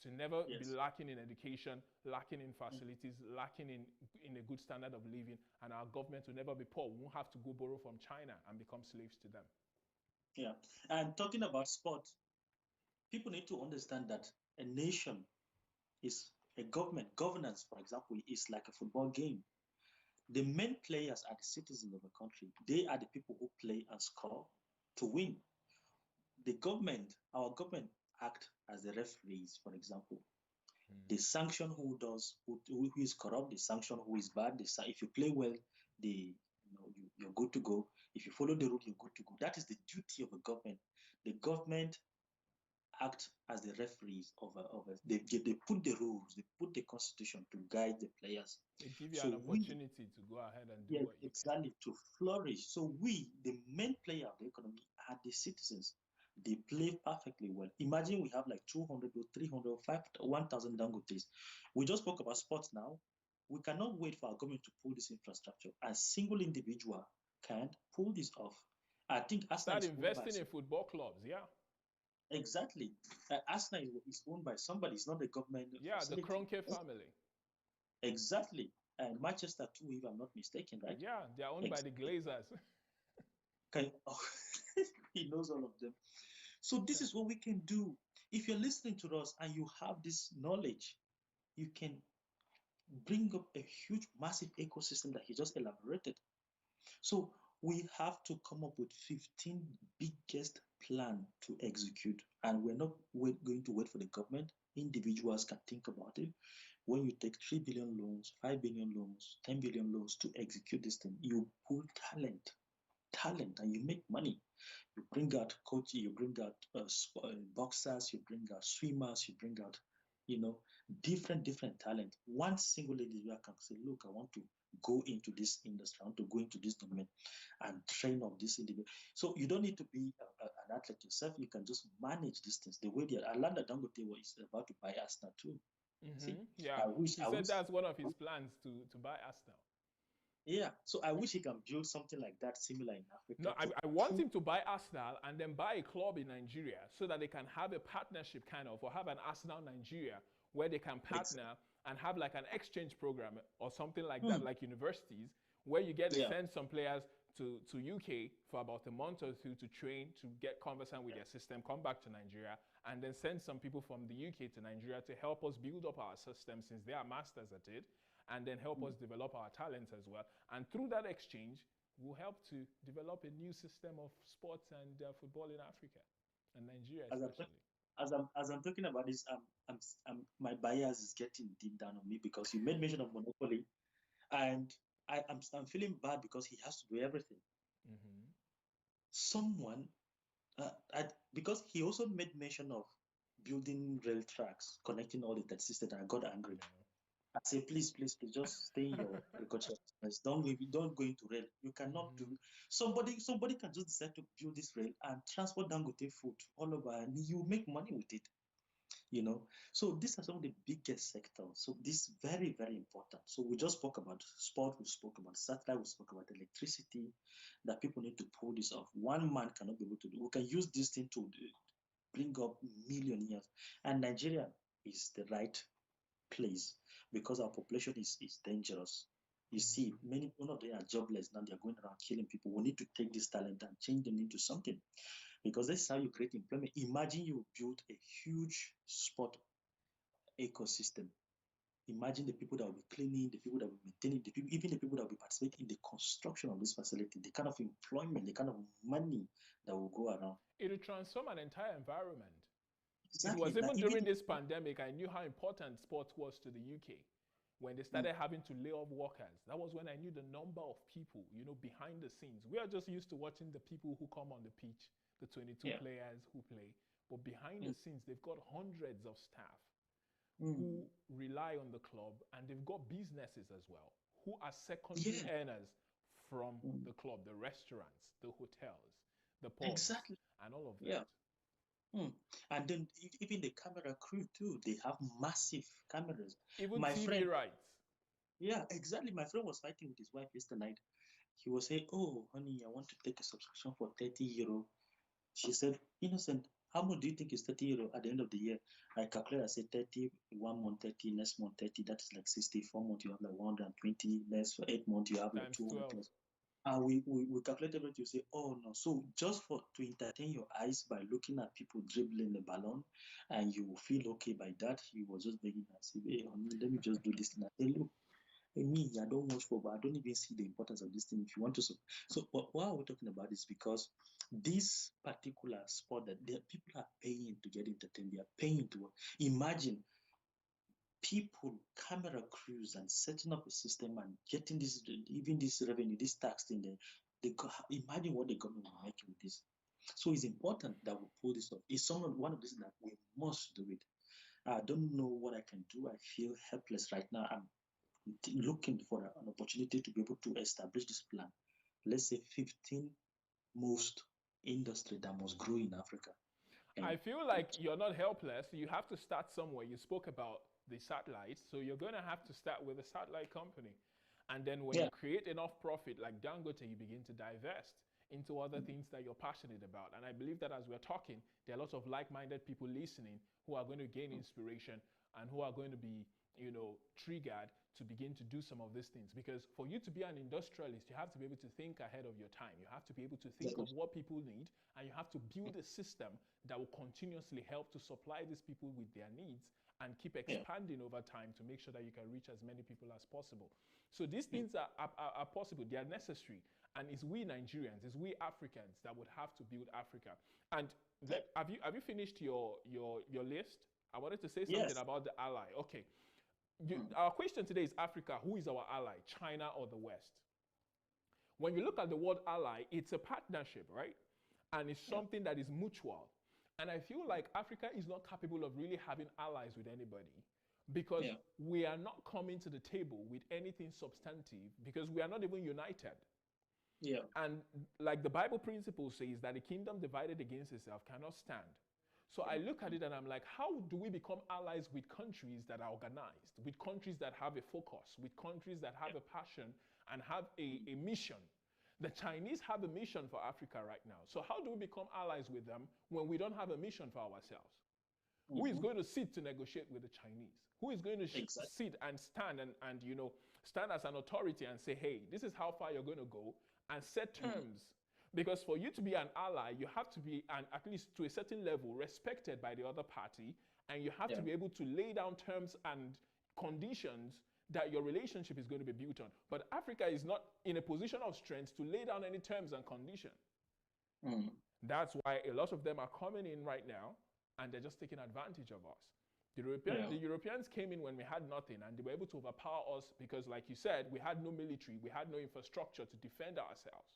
to never be lacking in education, lacking in facilities, lacking in a good standard of living, and our government will never be poor. We won't have to go borrow from China and become slaves to them. Yeah, and talking about sport, people need to understand that a nation is a government. Governance, for example, is like a football game. The main players are the citizens of the country. They are the people who play and score to win. The government, our government, act as the referees, for example. They sanction who is corrupt, they sanction who is bad. If you play well, you're good to go. If you follow the rule, you're good to go. That is the duty of the government. The government act as the referees they put the rules, they put the constitution to guide the players. They give you an opportunity to go ahead and do what you can. To flourish. So we, the main player of the economy, are the citizens. They play perfectly well. Imagine we have like 200 or 300 or 1,000 Dangotes. We just spoke about sports now. We cannot wait for our government to pull this infrastructure. A single individual can't pull this off. I think Arsenal Start is owned by investing in football clubs. Yeah. exactly. Arsenal is owned by somebody. It's not the government Yeah, the facility. Kroenke family. Exactly. And Manchester too, if I'm not mistaken, right? Yeah, they're owned by the Exactly. Glazers. Okay. Oh, he knows all of them. So this is what we can do. If you're listening to us and you have this knowledge, you can bring up a huge, massive ecosystem that he just elaborated. So we have to come up with 15 biggest plan to execute, and we're not going to wait for the government. Individuals can think about it. When you take 3 billion loans, 5 billion loans, 10 billion loans to execute this thing, you pull talent, and you make money. You bring out coaches, you bring out boxers, you bring out swimmers, you bring out, you know, different talent. One single individual can say, look, I want to go into this industry, I want to go into this domain and train up this individual. So you don't need to be an athlete yourself. You can just manage these things the way they are. Alanda Dangote is about to buy Arsenal too. See, Yeah, he said that's one of his plans to buy Arsenal. Yeah, so I wish he can build something like that similar in No, Africa. I want him to buy Arsenal and then buy a club in Nigeria so that they can have a partnership kind of, or have an Arsenal Nigeria where they can partner and have like an exchange program or something like that, like universities, where you get to send some players to UK for about a month or two to train, to get conversant with their system, come back to Nigeria, and then send some people from the UK to Nigeria to help us build up our system, since they are masters at it, and then help us develop our talents as well. And through that exchange, will help to develop a new system of sports and football in Africa and Nigeria especially. As I'm talking about this, my bias is getting deep down on me, because you made mention of monopoly, and I'm feeling bad because he has to do everything. Someone, because he also made mention of building rail tracks, connecting all the 36 states, and I got angry. I say, please, just stay in your agriculture. Don't go into rail. You cannot do. Somebody can just decide to build this rail and transport Dangote food all over, and you make money with it. So these are some of the biggest sectors. So this is very, very important. So we just spoke about sport, we spoke about satellite, we spoke about electricity, that people need to pull this off. One man cannot be able to do. We can use this thing to bring up millionaires, and Nigeria is the right place, because our population is dangerous. You see, one of them are jobless now. They're going around killing people. We need to take this talent and change them into something, because this is how you create employment. Imagine you build a huge sport ecosystem. Imagine the people that will be cleaning, the people that will be maintaining, even the people that will be participating in the construction of this facility, the kind of employment, the kind of money that will go around. It will transform an entire environment. Exactly. It was even during this pandemic, I knew how important sport was to the UK. When they started having to lay off workers, that was when I knew the number of people, behind the scenes. We are just used to watching the people who come on the pitch, the 22 players who play. But behind the scenes, they've got hundreds of staff who rely on the club, and they've got businesses as well, who are secondary earners from the club, the restaurants, the hotels, the pubs, and all of that. And then even the camera crew too, they have massive cameras. Even TV rights. Yeah, exactly. My friend was fighting with his wife yesterday night. He was saying, "Oh, honey, I want to take a subscription for 30 euro." She said, "Innocent, how much do you think is 30 euro at the end of the year?" I calculated, I said 30, 1 month 30, next month 30. That is like 64 months. You have like 120. Next for 8 months, you have like 200 plus. And we calculated everything. You say, "Oh no!" So just to entertain your eyes by looking at people dribbling the balloon, and you feel okay by that, he was just begging us, "Hey, honey, let me just do this." And I say, "Look, me, I don't watch football. I don't even see the importance of this thing. If you want to." So why are we talking about this? Because this particular sport that people are paying to get entertained, they are paying to work. Imagine people, camera crews, and setting up a system and getting this, even this revenue, this tax thing. Imagine what the government will make with this. So it's important that we pull this off. It's one of these that we must do it. I don't know what I can do. I feel helpless right now. I'm looking for an opportunity to be able to establish this plan. Let's say 15 most industry that must grow in Africa. I feel like you're not helpless. You have to start somewhere. You spoke about the satellites, so you're going to have to start with a satellite company. And then when you create enough profit, like Dangote, you begin to divest. into other things that you're passionate about. And I believe that as we're talking, there are lots of like-minded people listening who are going to gain inspiration and who are going to be, triggered to begin to do some of these things. Because for you to be an industrialist, you have to be able to think ahead of your time. You have to be able to think of what people need, and you have to build a system that will continuously help to supply these people with their needs and keep expanding over time to make sure that you can reach as many people as possible. So these things are possible. They are necessary. And it's we Nigerians, it's we Africans that would have to build Africa. And have you finished your list? I wanted to say something about the ally. Okay. Our question today is Africa. Who is our ally, China or the West? When you look at the word ally, it's a partnership, right? And it's something that is mutual. And I feel like Africa is not capable of really having allies with anybody because we are not coming to the table with anything substantive because we are not even united. Yeah. And like the Bible principle says that a kingdom divided against itself cannot stand. So I look at it and I'm like, how do we become allies with countries that are organized, with countries that have a focus, with countries that have a passion and have a mission? The Chinese have a mission for Africa right now. So how do we become allies with them when we don't have a mission for ourselves? Who is going to sit to negotiate with the Chinese? Who is going to sit and stand and stand as an authority and say, hey, this is how far you're going to go and set terms? Because for you to be an ally, you have to be, at least to a certain level, respected by the other party, and you have to be able to lay down terms and conditions that your relationship is going to be built on. But Africa is not in a position of strength to lay down any terms and conditions. That's why a lot of them are coming in right now, and they're just taking advantage of us. The Europeans came in when we had nothing, and they were able to overpower us because, like you said, we had no military, we had no infrastructure to defend ourselves.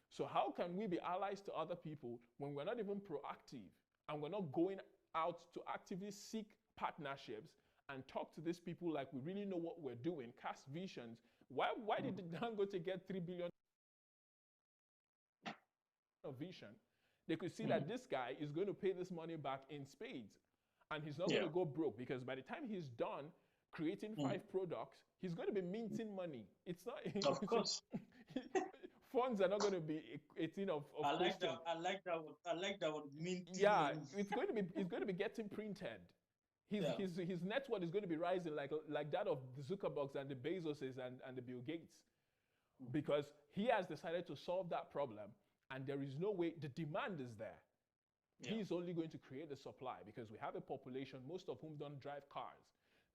So how can we be allies to other people when we're not even proactive and we're not going out to actively seek partnerships and talk to these people like we really know what we're doing, cast visions? Why did Dangote get 3 billion of vision? They could see that this guy is going to pay this money back in spades and he's not going to go broke because by the time he's done creating 5 products, he's going to be minting money. It's not... Of course. Funds are not going to be a thing of I like question. that. I like that one. Minting. Yeah, it's going to be getting printed. His net worth is going to be rising like that of the Zuckerbergs and the Bezoses and the Bill Gates, because he has decided to solve that problem, and there is no way. The demand is there. He is only going to create the supply because we have a population, most of whom don't drive cars.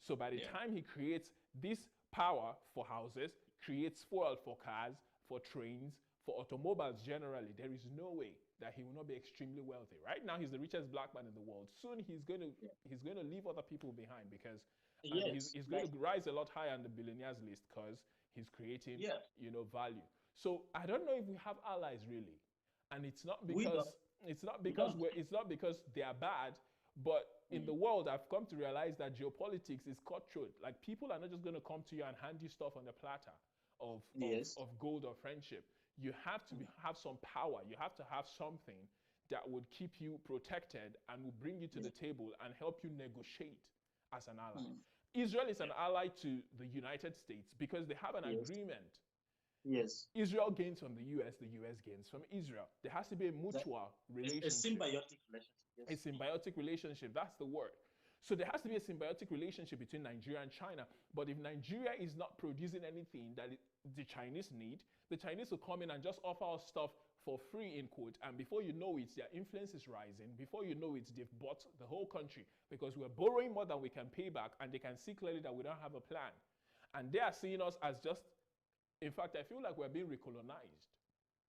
So by the time he creates this power for houses, creates fuel for cars, for trains, for automobiles generally, there is no way that he will not be extremely wealthy. Right now, he's the richest black man in the world. Soon he's going to leave other people behind because he's going to rise a lot higher on the billionaires list because he's creating value. So I don't know if we have allies really, and it's not because they are bad, but in the world I've come to realize that geopolitics is cutthroat. Like people are not just going to come to you and hand you stuff on the platter of gold or friendship. You have to have some power. You have to have something that would keep you protected and will bring you to the table and help you negotiate as an ally. Israel is an ally to the United States because they have an agreement. Yes. Israel gains from the US gains from Israel. There has to be a mutual relationship. A symbiotic relationship. Yes. A symbiotic relationship, that's the word. So there has to be a symbiotic relationship between Nigeria and China. But if Nigeria is not producing anything that the Chinese need, the Chinese will come in and just offer us stuff for free, in quote. And before you know it, their influence is rising. Before you know it, they've bought the whole country because we're borrowing more than we can pay back. And they can see clearly that we don't have a plan. And they are seeing us as just, in fact, I feel like we're being recolonized.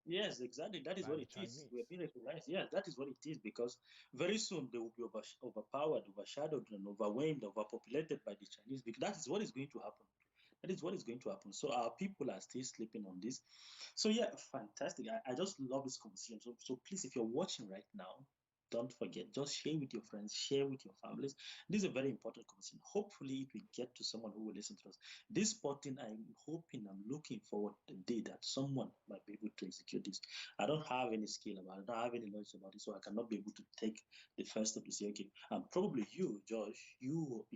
Yes, exactly. That is what it is. We're being recognized. Yeah, that is what it is, because very soon they will be overpowered, overshadowed, and overwhelmed, overpopulated by the Chinese. Because that is what is going to happen. That is what is going to happen. So our people are still sleeping on this. So yeah, fantastic. I just love this conversation. So please, if you're watching right now, don't forget, just share with your friends, share with your families. This is a very important conversation. Hopefully it will get to someone who will listen to us. This button, I'm looking forward to the day that someone might be able to execute this. I don't have any skill about it. I don't have any knowledge about it, so I cannot be able to take the first step to say, okay, probably you, Josh, you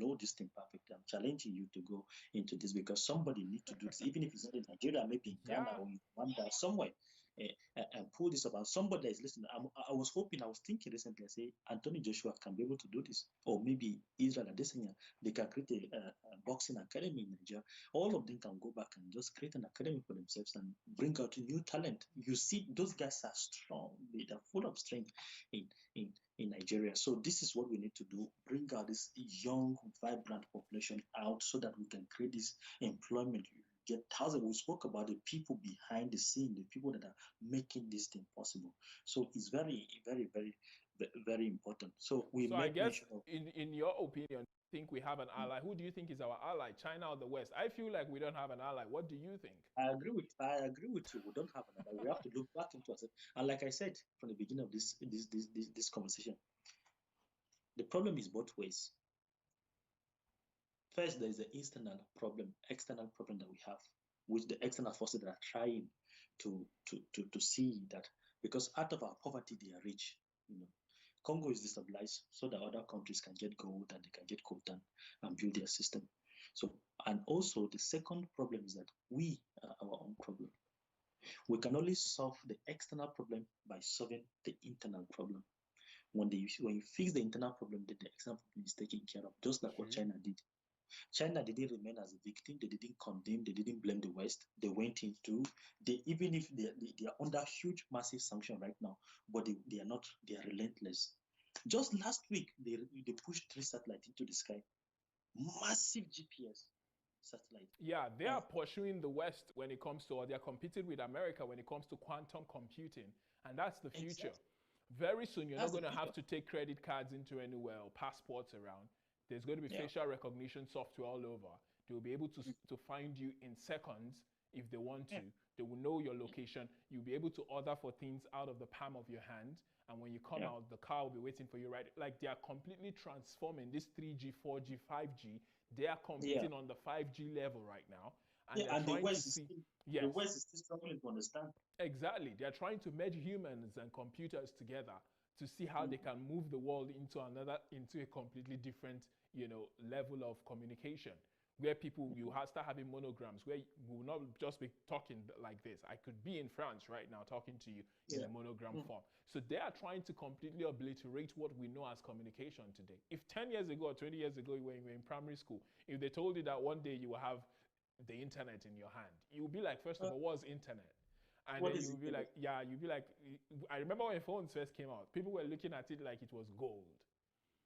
know this thing perfectly. I'm challenging you to go into this because somebody needs to do this, even if it's not in Nigeria, maybe in Ghana or in Rwanda, somewhere. and pull this up. And somebody that is listening, I was hoping, I was thinking recently, I say, Anthony Joshua can be able to do this. Or maybe Israel Adesanya, they can create a boxing academy in Nigeria. All of them can go back and just create an academy for themselves and bring out new talent. You see, those guys are strong. They're full of strength in Nigeria. So this is what we need to do: bring out this young, vibrant population out so that we can create this employment. You get thousands. We spoke about the people behind the scene, the people that are making this thing possible. So it's very, very, very, very important. So we So I make guess, mention of. in your opinion, think we have an ally? Who do you think is our ally, China or the West? I feel like we don't have an ally. What do you think? I agree with you. We don't have another. We have to look back into ourselves. And like I said from the beginning of this conversation, the problem is both ways. First, there is the external problem that we have, which the external forces that are trying to see that, because out of our poverty they are rich. You know, Congo is destabilized so that other countries can get gold and they can get coltan and build their system. So, and also the second problem is that we are our own problem. We can only solve the external problem by solving the internal problem. When you fix the internal problem, then the external problem is taken care of, just like what True. China did. China didn't remain as a victim. They didn't condemn. They didn't blame the West. They went into, they, even if they are under huge, massive sanction right now, but they are not. They are relentless. Just last week, they pushed 3 satellites into the sky, massive GPS satellite. Yeah, they And are pursuing the West when it comes to, or they're competing with America when it comes to quantum computing. And that's the future. exactly, Very soon, you're not that's the going to have future. to take credit cards into anywhere or passports around. There's going to be Yeah, facial recognition software all over. They will be able to find you in seconds if they want yeah, to. They will know your location. You'll be able to order for things out of the palm of your hand. And when you come yeah, out, the car will be waiting for you, right? Like, they are completely transforming this 3G, 4G, 5G. They are yeah, competing on the 5G level right now. And yeah. they're And trying to see, The yes, West is still struggling to understand. exactly. They're trying to merge humans and computers together to see how they Mhm. can move the world into a completely different, level of communication, where people you start having monograms, where we will not just be talking like this. I could be in France right now talking to you in a Yeah. monogram Mhm. form. So they are trying to completely obliterate what we know as communication today. If 10 years ago or 20 years ago, when you were in primary school, if they told you that one day you will have the internet in your hand, you will be like, first of Uh, all, what's internet? And what then is you it? will be like, yeah, you'll be like, I remember when phones first came out, people were looking at it like it was gold.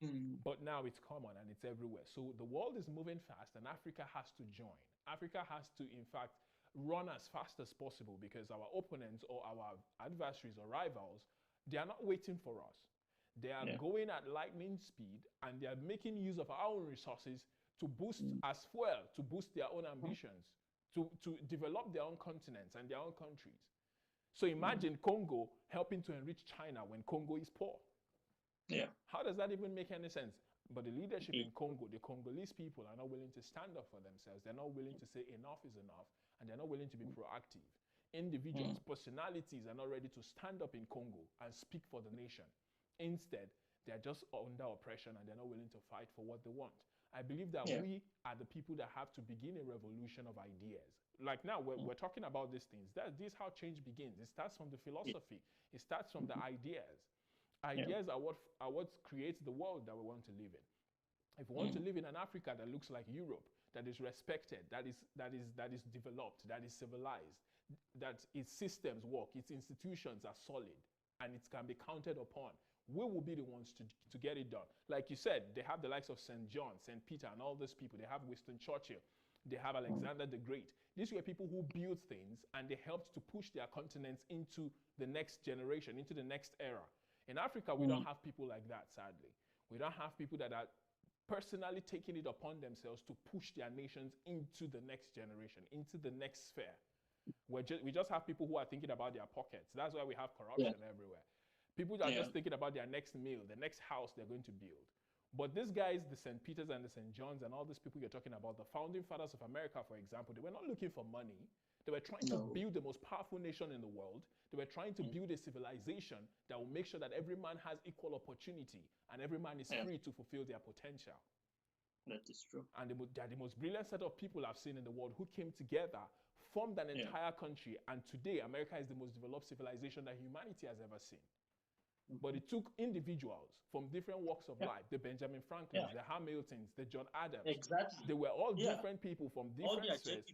Mm. But now it's common and it's everywhere. So the world is moving fast and Africa has to join. Africa has to, in fact, run as fast as possible, because our opponents or our adversaries or rivals, they are not waiting for us. They are Yeah. going at lightning speed and they are making use of our own resources to boost Mm. as well, to boost their own Mm. ambitions, to develop their own continents and their own countries. So Mm. imagine Congo helping to enrich China when Congo is poor. Yeah. How does that even make any sense? But the leadership It, in Congo, the Congolese people are not willing to stand up for themselves. They're not willing to say enough is enough, and they're not willing to be proactive. mm. Individuals, personalities are not ready to stand up in Congo and speak for the nation. Instead, they're just under oppression and they're not willing to fight for what they want. I believe that Yeah. we are the people that have to begin a revolution of ideas. Like now, we're, Mm. we're talking about these things. This is how change begins. It starts from the Yeah. philosophy, it starts from the Mhm. ideas. Yeah. Ideas are what creates the world that we want to live in. If we want to Mm. live in an Africa that looks like Europe, that is respected, that is developed, that is civilized, that its systems work, its institutions are solid, and it can be counted upon, we will be the ones to get it done. Like you said, they have the likes of St. John, St. Peter, and all those people. They have Winston Churchill. They have Mm. Alexander the Great. These were people who built things and they helped to push their continents into the next generation, into the next era. In Africa, we don't Mm. have people like that, sadly. We don't have people that are personally taking it upon themselves to push their nations into the next generation, into the next sphere. We just have people who are thinking about their pockets. That's why we have Yeah. corruption everywhere. People are Yeah. just thinking about their next meal, the next house they're going to build. But these guys, the St. Peters and the St. Johns and all these people you're talking about, the founding fathers of America, for example, they were not looking for money. They were trying to No. build the most powerful nation in the world. They were trying to Mm. build a civilization that will make sure that every man has equal opportunity and every man is Yeah. free to fulfill their potential. That is true. And they're the most brilliant set of people I've seen in the world who came together formed an entire country, and today America is the most developed civilization that humanity has ever seen. But it took individuals from different walks of life, the Benjamin Franklins, the Hamiltons, the John Adams. Exactly. They were all different people from different spheres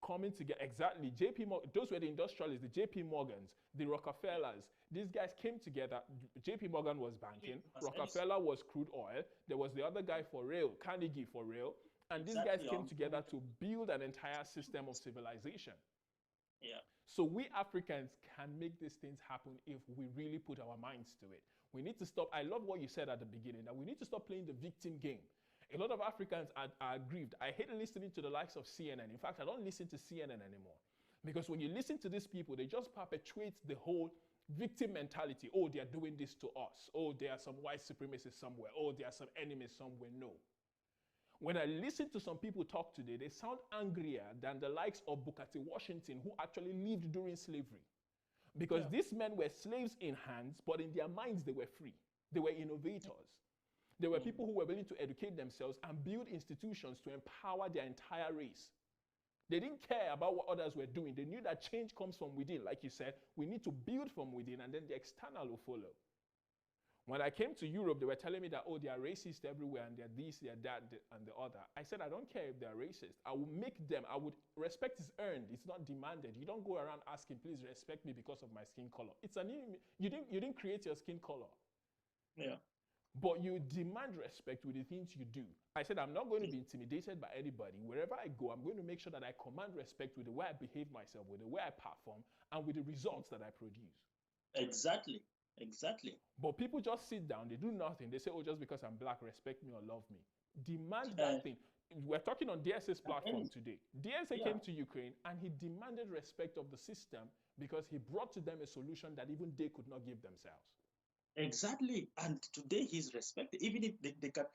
coming together. Exactly. JP Morgan, those were the industrialists, the JP Morgans, the Rockefellers. These guys came together. JP Morgan was banking. Rockefeller was crude oil. There was the other guy for rail, Carnegie for rail. And these guys came together to build an entire system of civilization. Yeah. So we Africans can make these things happen if we really put our minds to it. We need to stop. I love what you said at the beginning, that we need to stop playing the victim game. A lot of Africans are aggrieved. I hate listening to the likes of CNN. In fact, I don't listen to CNN anymore. Because when you listen to these people, they just perpetuate the whole victim mentality. Oh, they are doing this to us. Oh, there are some white supremacists somewhere. Oh, there are some enemies somewhere. No. When I listen to some people talk today, they sound angrier than the likes of Booker T. Washington, who actually lived during slavery. Because these men were slaves in hands, but in their minds, they were free. They were innovators. They were people who were willing to educate themselves and build institutions to empower their entire race. They didn't care about what others were doing. They knew that change comes from within. Like you said, we need to build from within, and then the external will follow. When I came to Europe, they were telling me that, oh, they are racist everywhere, and they're this, they're that, and the other. I said, I don't care if they're racist. I will make them. Respect is earned. It's not demanded. You don't go around asking, please respect me because of my skin color. You didn't create your skin color. Yeah. But you demand respect with the things you do. I said, I'm not going to be intimidated by anybody. Wherever I go, I'm going to make sure that I command respect with the way I behave myself, with the way I perform, and with the results that I produce. Exactly. But people just sit down, they do nothing. They say, oh, just because I'm black, respect me or love me. Demand that thing. We're talking on DSA's platform today. DSA came to Ukraine and he demanded respect of the system because he brought to them a solution that even they could not give themselves. Exactly. And today he's respected. Even if they can,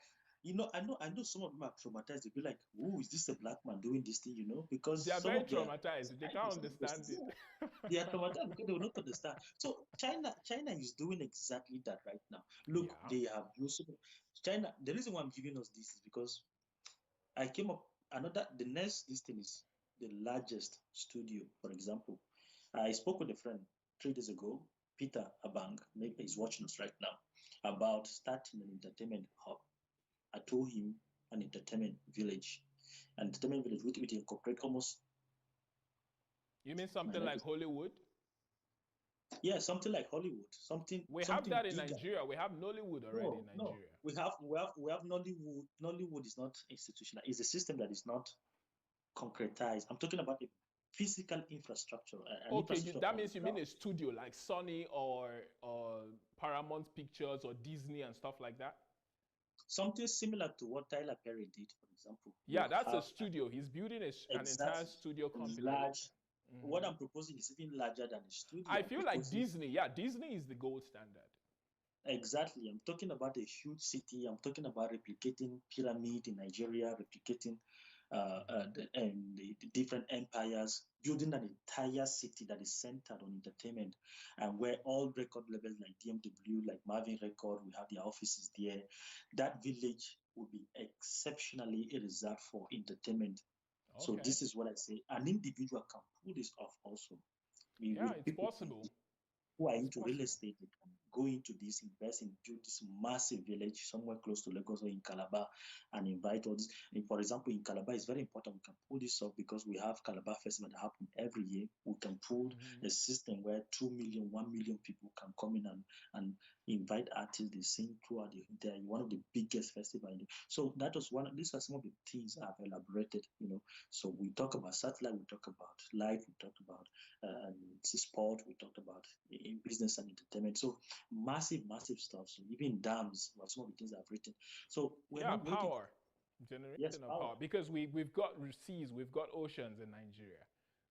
I know some of them are traumatized. They'll be like, oh, is this a black man doing this thing, Because they are very traumatized. They can't understand it. They are traumatized because they will not understand. So China is doing exactly that right now. Look, they have used China. The reason why I'm giving us this is because I came up the next this thing is the largest studio, for example. I spoke with a friend 3 days ago, Peter Abang, maybe he's watching us right now, about starting an entertainment hub. I told him an entertainment village. An entertainment village would incorporate almost. You mean something like Hollywood? Yeah, something like Hollywood. We have that in Nigeria. We have Nollywood already in Nigeria. No. We have Nollywood. Nollywood is not institutional. It's a system that is not concretized. I'm talking about a physical infrastructure. That means you mean a studio like Sony or Paramount Pictures or Disney and stuff like that? Something similar to what Tyler Perry did, for example. Yeah, that's a studio. He's building an entire studio company. Large. What I'm proposing is even larger than a studio. I feel like Disney. Yeah, Disney is the gold standard. Exactly. I'm talking about a huge city. I'm talking about replicating pyramid in Nigeria, replicating the different empires, building an entire city that is centered on entertainment, and where all record labels like DMW, like Marvin Record, we have their offices there. That village will be exceptionally reserved for entertainment. Okay. So this is what I say. An individual can pull this off also. It's possible. Who are into real estate, they can go into this, invest in, build this massive village somewhere close to Lagos or in Calabar and invite all this. And for example, in Calabar, it's very important we can pull this off because we have Calabar Festival that happen every year. We can pull a system where 2 million, 1 million people can come in and invite artists. They sing throughout the day. One of the biggest festivals. So that was these are some of the things I've elaborated, So we talk about satellite, we talk about life, we talk about sport, we talked about in business and entertainment. So massive stuff. So even dams were some of the things I've written. So we're not power. Generation of power. Because we've got seas, we've got oceans in Nigeria.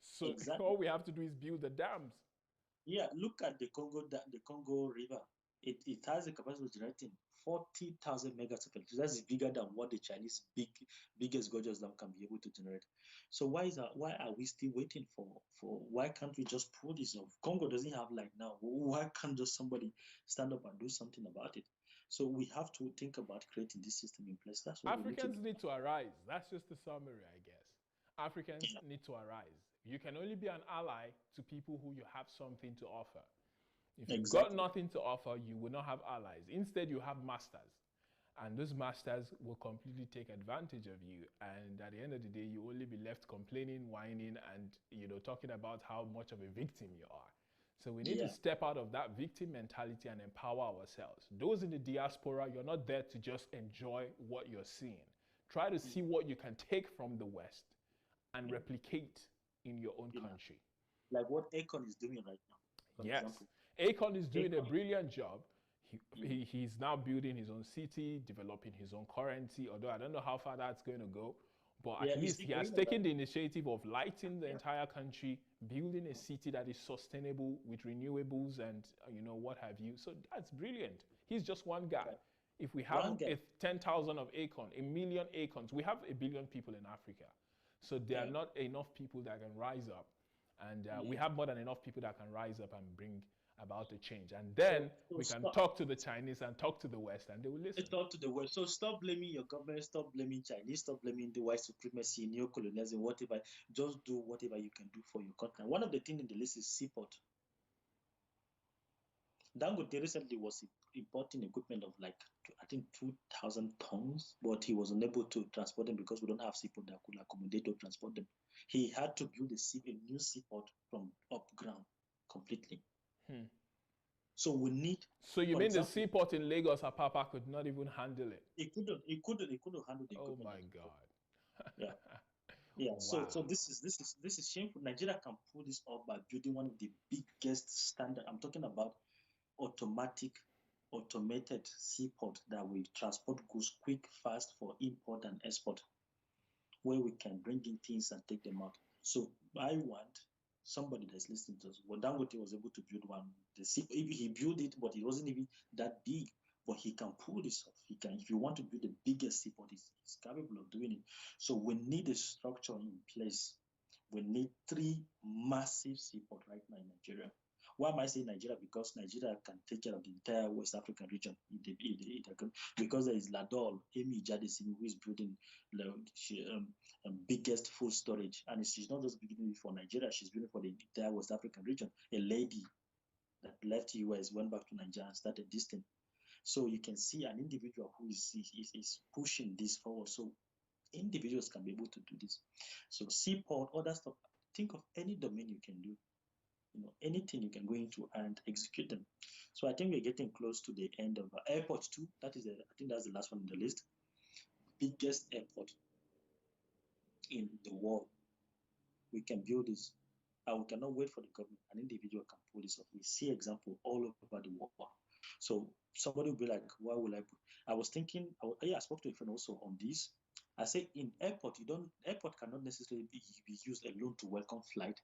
So all we have to do is build the dams. Yeah, look at the Congo River. It has a capacity of generating 40,000 megawatts of electricity. That's bigger than what the Chinese biggest gorgeous dam can be able to generate. So why are we still waiting for why can't we just pull this off? Congo doesn't have light now. Why can't just somebody stand up and do something about it? So we have to think about creating this system in place. That's what Africans need to arise. That's just the summary, I guess. Africans Yeah. need to arise. You can only be an ally to people who you have something to offer. If you've got Exactly. nothing to offer, you will not have allies. Instead, you have masters. And those masters will completely take advantage of you. And at the end of the day, you only be left complaining, whining, and talking about how much of a victim you are. So we need to Yeah. step out of that victim mentality and empower ourselves. Those in the diaspora, you're not there to just enjoy what you're seeing. Try to Mm. see what you can take from the West and Yeah. replicate in your own You know, country. like what Akon is doing right now, for Yes, example. Akon is doing a Akon. brilliant job. Mm. He's now building his own city, developing his own currency, although I don't know how far that's going to go. But Yeah, at he's least still he has going on that. taken the initiative of lighting the Yeah. entire country, building a Mm. city that is sustainable with renewables and what have you. So that's brilliant. He's just one guy. Yeah. If we have One guy. 10,000 of Akon, a million Akons, we have a billion people in Africa. So there are Yeah. not enough people that can rise up. And we Yeah. have more than enough people that can rise up and bring about a change. And So, then so we can stop. talk to the Chinese and talk to the West, and they will listen. Talk to the world. So stop blaming your government, stop blaming Chinese, stop blaming the white supremacy, neocolonialism, whatever. Just do whatever you can do for your country. One of the things in the list is seaport. Dangote recently was importing equipment of like I think 2,000 tons, but he was unable to transport them because we don't have seaport that could accommodate or transport them. He had to build a new seaport from up ground completely. Hmm. So we need, So you for mean the example, seaport in Lagos, Apapa, could not even handle it? he couldn't handle the Oh equipment my that he bought. God. Yeah. Yeah, so Wow. this is shameful. Nigeria can pull this off by building one of the biggest standard. I'm talking about automatic, automated seaport that will transport goods quick, fast for import and export, where we can bring in things and take them out. So I want somebody that's listening to us. Well, Dangote was able to build one. He built it, but it wasn't even that big. But he can pull this off. He can. If you want to build the biggest seaport, he's capable of doing it. So we need a structure in place. We need three massive seaports right now in Nigeria. Why am I saying Nigeria? Because Nigeria can take care of the entire West African region. Because there is Ladol, Amy Jadesimi, who is building the biggest food storage. And she's not just building it for Nigeria, she's building for the entire West African region. A lady that left US, went back to Nigeria and started this thing. So you can see an individual who is pushing this forward. So individuals can be able to do this. So seaport, other stuff. Think of any domain you can do. Anything you can go into and execute them. So I think we're getting close to the end of airport too. I think that's the last one on the list. Biggest airport in the world. We can build this. And we cannot wait for the government. An individual can pull this off. We see example all over the world. So somebody will be like, why will I put? I was thinking, I spoke to a friend also on this. I say in airport cannot necessarily be used alone to welcome flight.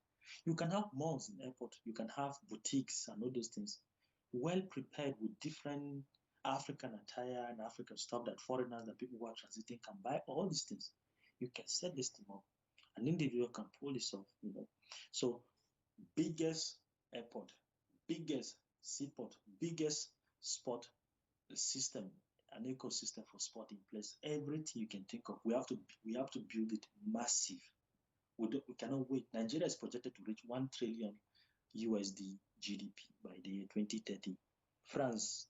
You can have malls in airport. You can have boutiques and all those things, well prepared with different African attire and African stuff that foreigners, that people who are transiting can buy. All these things, you can set this thing up. An individual can pull this off. So biggest airport, biggest seaport, biggest sport system, an ecosystem for sport in place. Everything you can think of, we have to build it massive. We cannot wait. Nigeria is projected to reach 1 trillion USD GDP by the year 2030. France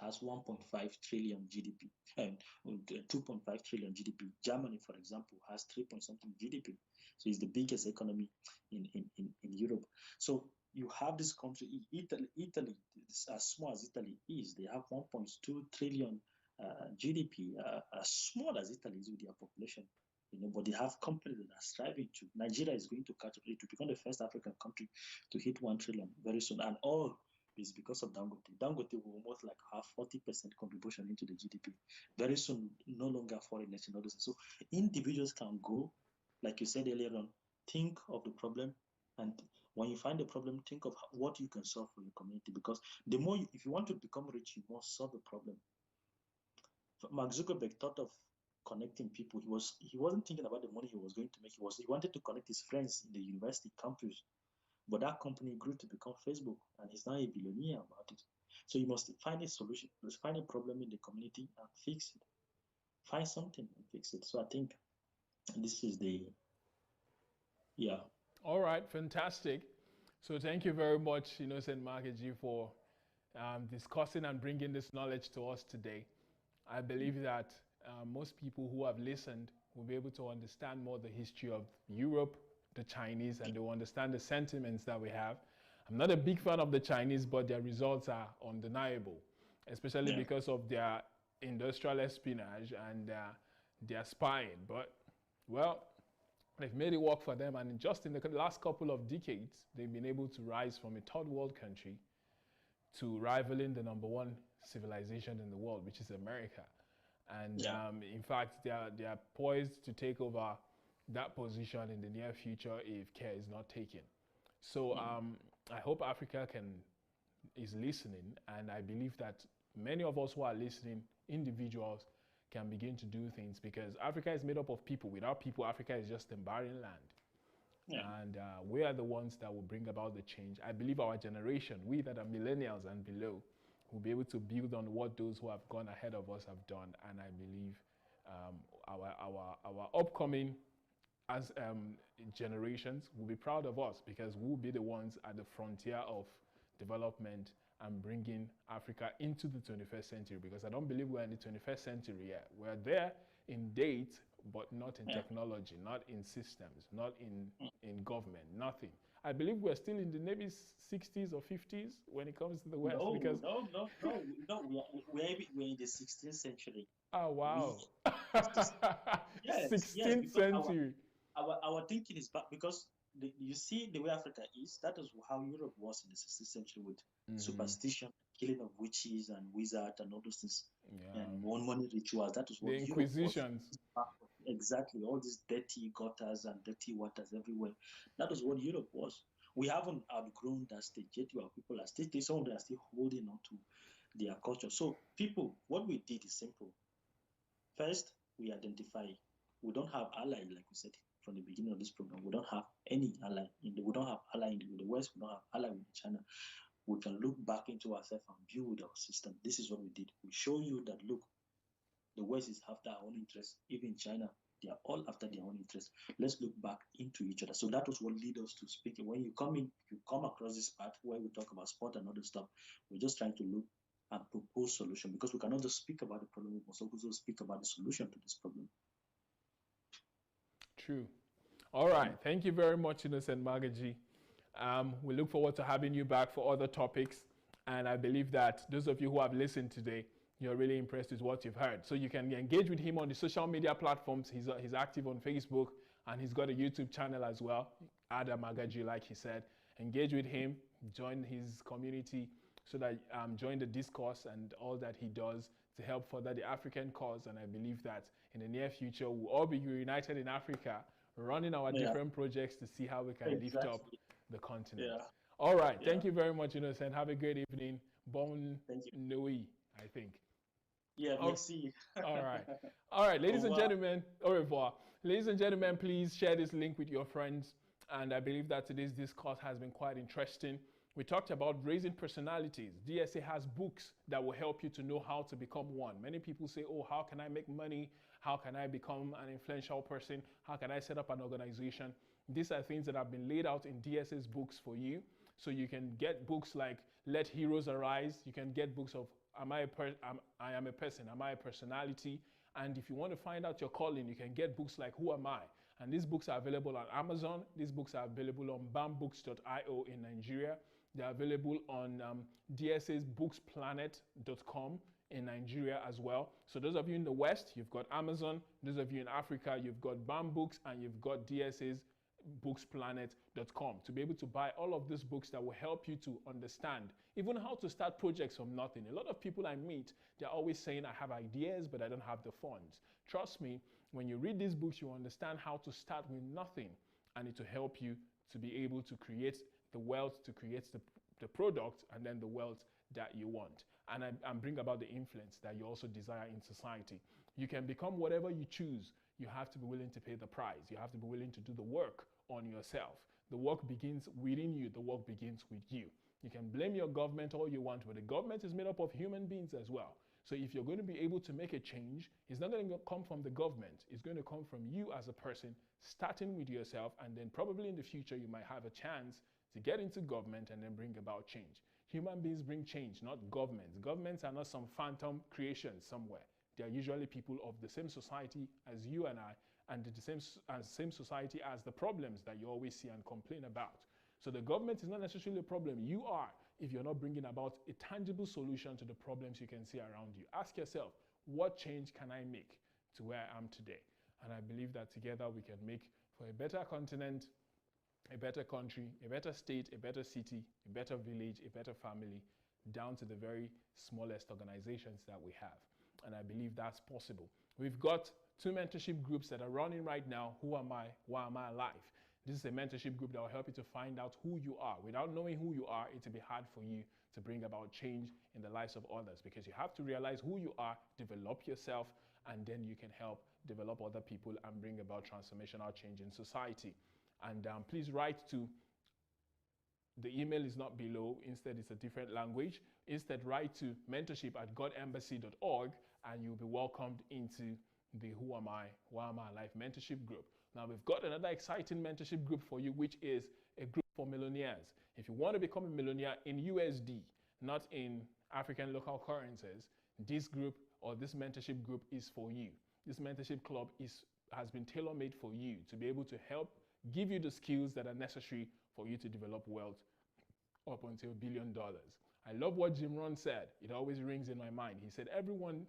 has 1.5 trillion GDP and 2.5 trillion GDP. Germany, for example, has 3 point something GDP. So it's the biggest economy in Europe. So you have this country, Italy, as small as Italy is, they have 1.2 trillion GDP, as small as Italy is with their population. But they have companies that are striving to. Nigeria is going to catch up to become the first African country to hit 1 trillion very soon. And all is because of Dangote. Dangote will almost like have 40% contribution into the GDP. Very soon, no longer foreigners and others. So individuals can go, like you said earlier on, think of the problem, and when you find the problem, think of what you can solve for your community. Because the more, if you want to become rich, you must solve the problem. Mark Zuckerberg thought of connecting people. He wasn't thinking about the money he was going to make. He wanted to connect his friends in the university campus. But that company grew to become Facebook, and he's now a billionaire about it. So you must find a solution. Let's find a problem in the community and fix it. Find something and fix it. So I think This is the, yeah. All right, fantastic. So thank you very much, Innocent Magaji, for discussing and bringing this knowledge to us today. I believe that most people who have listened will be able to understand more the history of Europe, the Chinese, and they will understand the sentiments that we have. I'm not a big fan of the Chinese, but their results are undeniable, especially Yeah. because of their industrial espionage and their spying. But, well, they've made it work for them, and just in the last couple of decades, they've been able to rise from a third world country to rivaling the number one civilization in the world, which is America. And Yeah. in fact, they are poised to take over that position in the near future if care is not taken. So I hope Africa is listening, and I believe that many of us who are listening, individuals, can begin to do things because Africa is made up of people. Without people, Africa is just a barren land. Yeah. And we are the ones that will bring about the change. I believe our generation, we that are millennials and below, will be able to build on what those who have gone ahead of us have done. And I believe our upcoming as generations will be proud of us because we'll be the ones at the frontier of development and bringing Africa into the 21st century, because I don't believe we're in the 21st century yet. We're there in date, but not in technology, not in systems, not in government, nothing. I believe we're still in the maybe 60s or 50s when it comes to the West. No, Because no. We're in the 16th century. oh wow, Yes, 16th because century. our thinking is back because you see the way Africa is. That is how Europe was in the 16th century with superstition, killing of witches and wizards and all those things, Yeah. and one money rituals. That is what The Europe was. Inquisitions. Exactly, all these dirty gutters and dirty waters everywhere. That is what Europe was. We haven't outgrown that stage yet. Our people are still, some of them are still holding on to their culture. So, people, what we did is simple. First, we identify. We don't have ally, like we said from the beginning of this program. We don't have any ally. We don't have ally with the West. We don't have ally with China. We can look back into ourselves and build our system. This is what we did. We show you that, look, the West is after our own interest. Even China, they are all after their own interest. Let's look back into each other. So that was what led us to speak. When you come across this part where we talk about sport and other stuff, we're just trying to look and propose solution, because we cannot just speak about the problem, we must also speak about the solution to this problem. True. All right. Thank you very much, Innocent Magaji. We look forward to having you back for other topics. And I believe that those of you who have listened today, you're really impressed with what you've heard. So you can engage with him on the social media platforms. He's active on Facebook, and he's got a YouTube channel as well, Magaji, like he said. Engage with him, join his community, so that join the discourse and all that he does to help further the African cause. And I believe that in the near future, we'll all be united in Africa, running our different projects to see how we can lift up the continent. Yeah. All right. Thank you very much, Innocent. Have a great evening. Bon nuit, I think. Yeah, merci. All right. All right, ladies and gentlemen, au revoir. Ladies and gentlemen, please share this link with your friends. And I believe that today's discourse has been quite interesting. We talked about raising personalities. DSA has books that will help you to know how to become one. Many people say, oh, how can I make money? How can I become an influential person? How can I set up an organization? These are things that have been laid out in DSA's books for you. So you can get books like Let Heroes Arise. You can get books of I am a person, am I a personality? And if you want to find out your calling, you can get books like Who Am I? And these books are available on Amazon. These books are available on bambooks.io in Nigeria. They're available on dsasbooksplanet.com in Nigeria as well. So those of you in the West, you've got Amazon. Those of you in Africa, you've got Bambooks and you've got dsasbooksplanet.com to be able to buy all of these books that will help you to understand even how to start projects from nothing. A lot of people I meet, they're always saying, I have ideas, but I don't have the funds. Trust me, when you read these books, you understand how to start with nothing, and it will help you to be able to create the wealth, to create the product, and then the wealth that you want, and bring about the influence that you also desire in society. You can become whatever you choose. You have to be willing to pay the price. You have to be willing to do the work on yourself. The work begins within you. The work begins with you. You can blame your government all you want, but the government is made up of human beings as well. So if you're going to be able to make a change, it's not going to come from the government. It's going to come from you as a person, starting with yourself, and then probably in the future you might have a chance to get into government and then bring about change. Human beings bring change, not governments. Governments are not some phantom creations somewhere. They are usually people of the same society as you and I, and the same society as the problems that you always see and complain about. So the government is not necessarily a problem. You are, if you're not bringing about a tangible solution to the problems you can see around you. Ask yourself, what change can I make to where I am today? And I believe that together we can make for a better continent, a better country, a better state, a better city, a better village, a better family, down to the very smallest organizations that we have. And I believe that's possible. We've got 2 mentorship groups that are running right now. Who am I? Why am I alive? This is a mentorship group that will help you to find out who you are. Without knowing who you are, it will be hard for you to bring about change in the lives of others, because you have to realize who you are, develop yourself, and then you can help develop other people and bring about transformational change in society. And please write to, the email is not below, instead it's a different language. Instead, write to mentorship@godembassy.org and you'll be welcomed into the Who Am I, Why Am I Alive mentorship group. Now we've got another exciting mentorship group for you, which is a group for millionaires. If you want to become a millionaire in USD, not in African local currencies, this group or this mentorship group is for you. This mentorship club has been tailor-made for you to be able to help give you the skills that are necessary for you to develop wealth up until $1 billion. I love what Jim Rohn said. It always rings in my mind. He said, everyone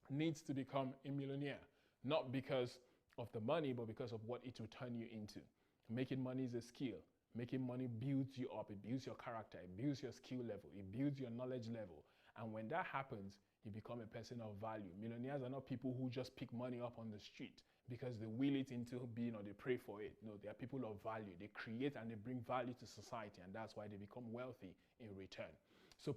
needs to become a millionaire, not because of the money, but because of what it will turn you into. Making money is a skill. Making money builds you up. It builds your character. It builds your skill level. It builds your knowledge level. And when that happens, you become a person of value. Millionaires are not people who just pick money up on the street because they will it into being or they pray for it. No, they are people of value. They create and they bring value to society, and that's why they become wealthy in return.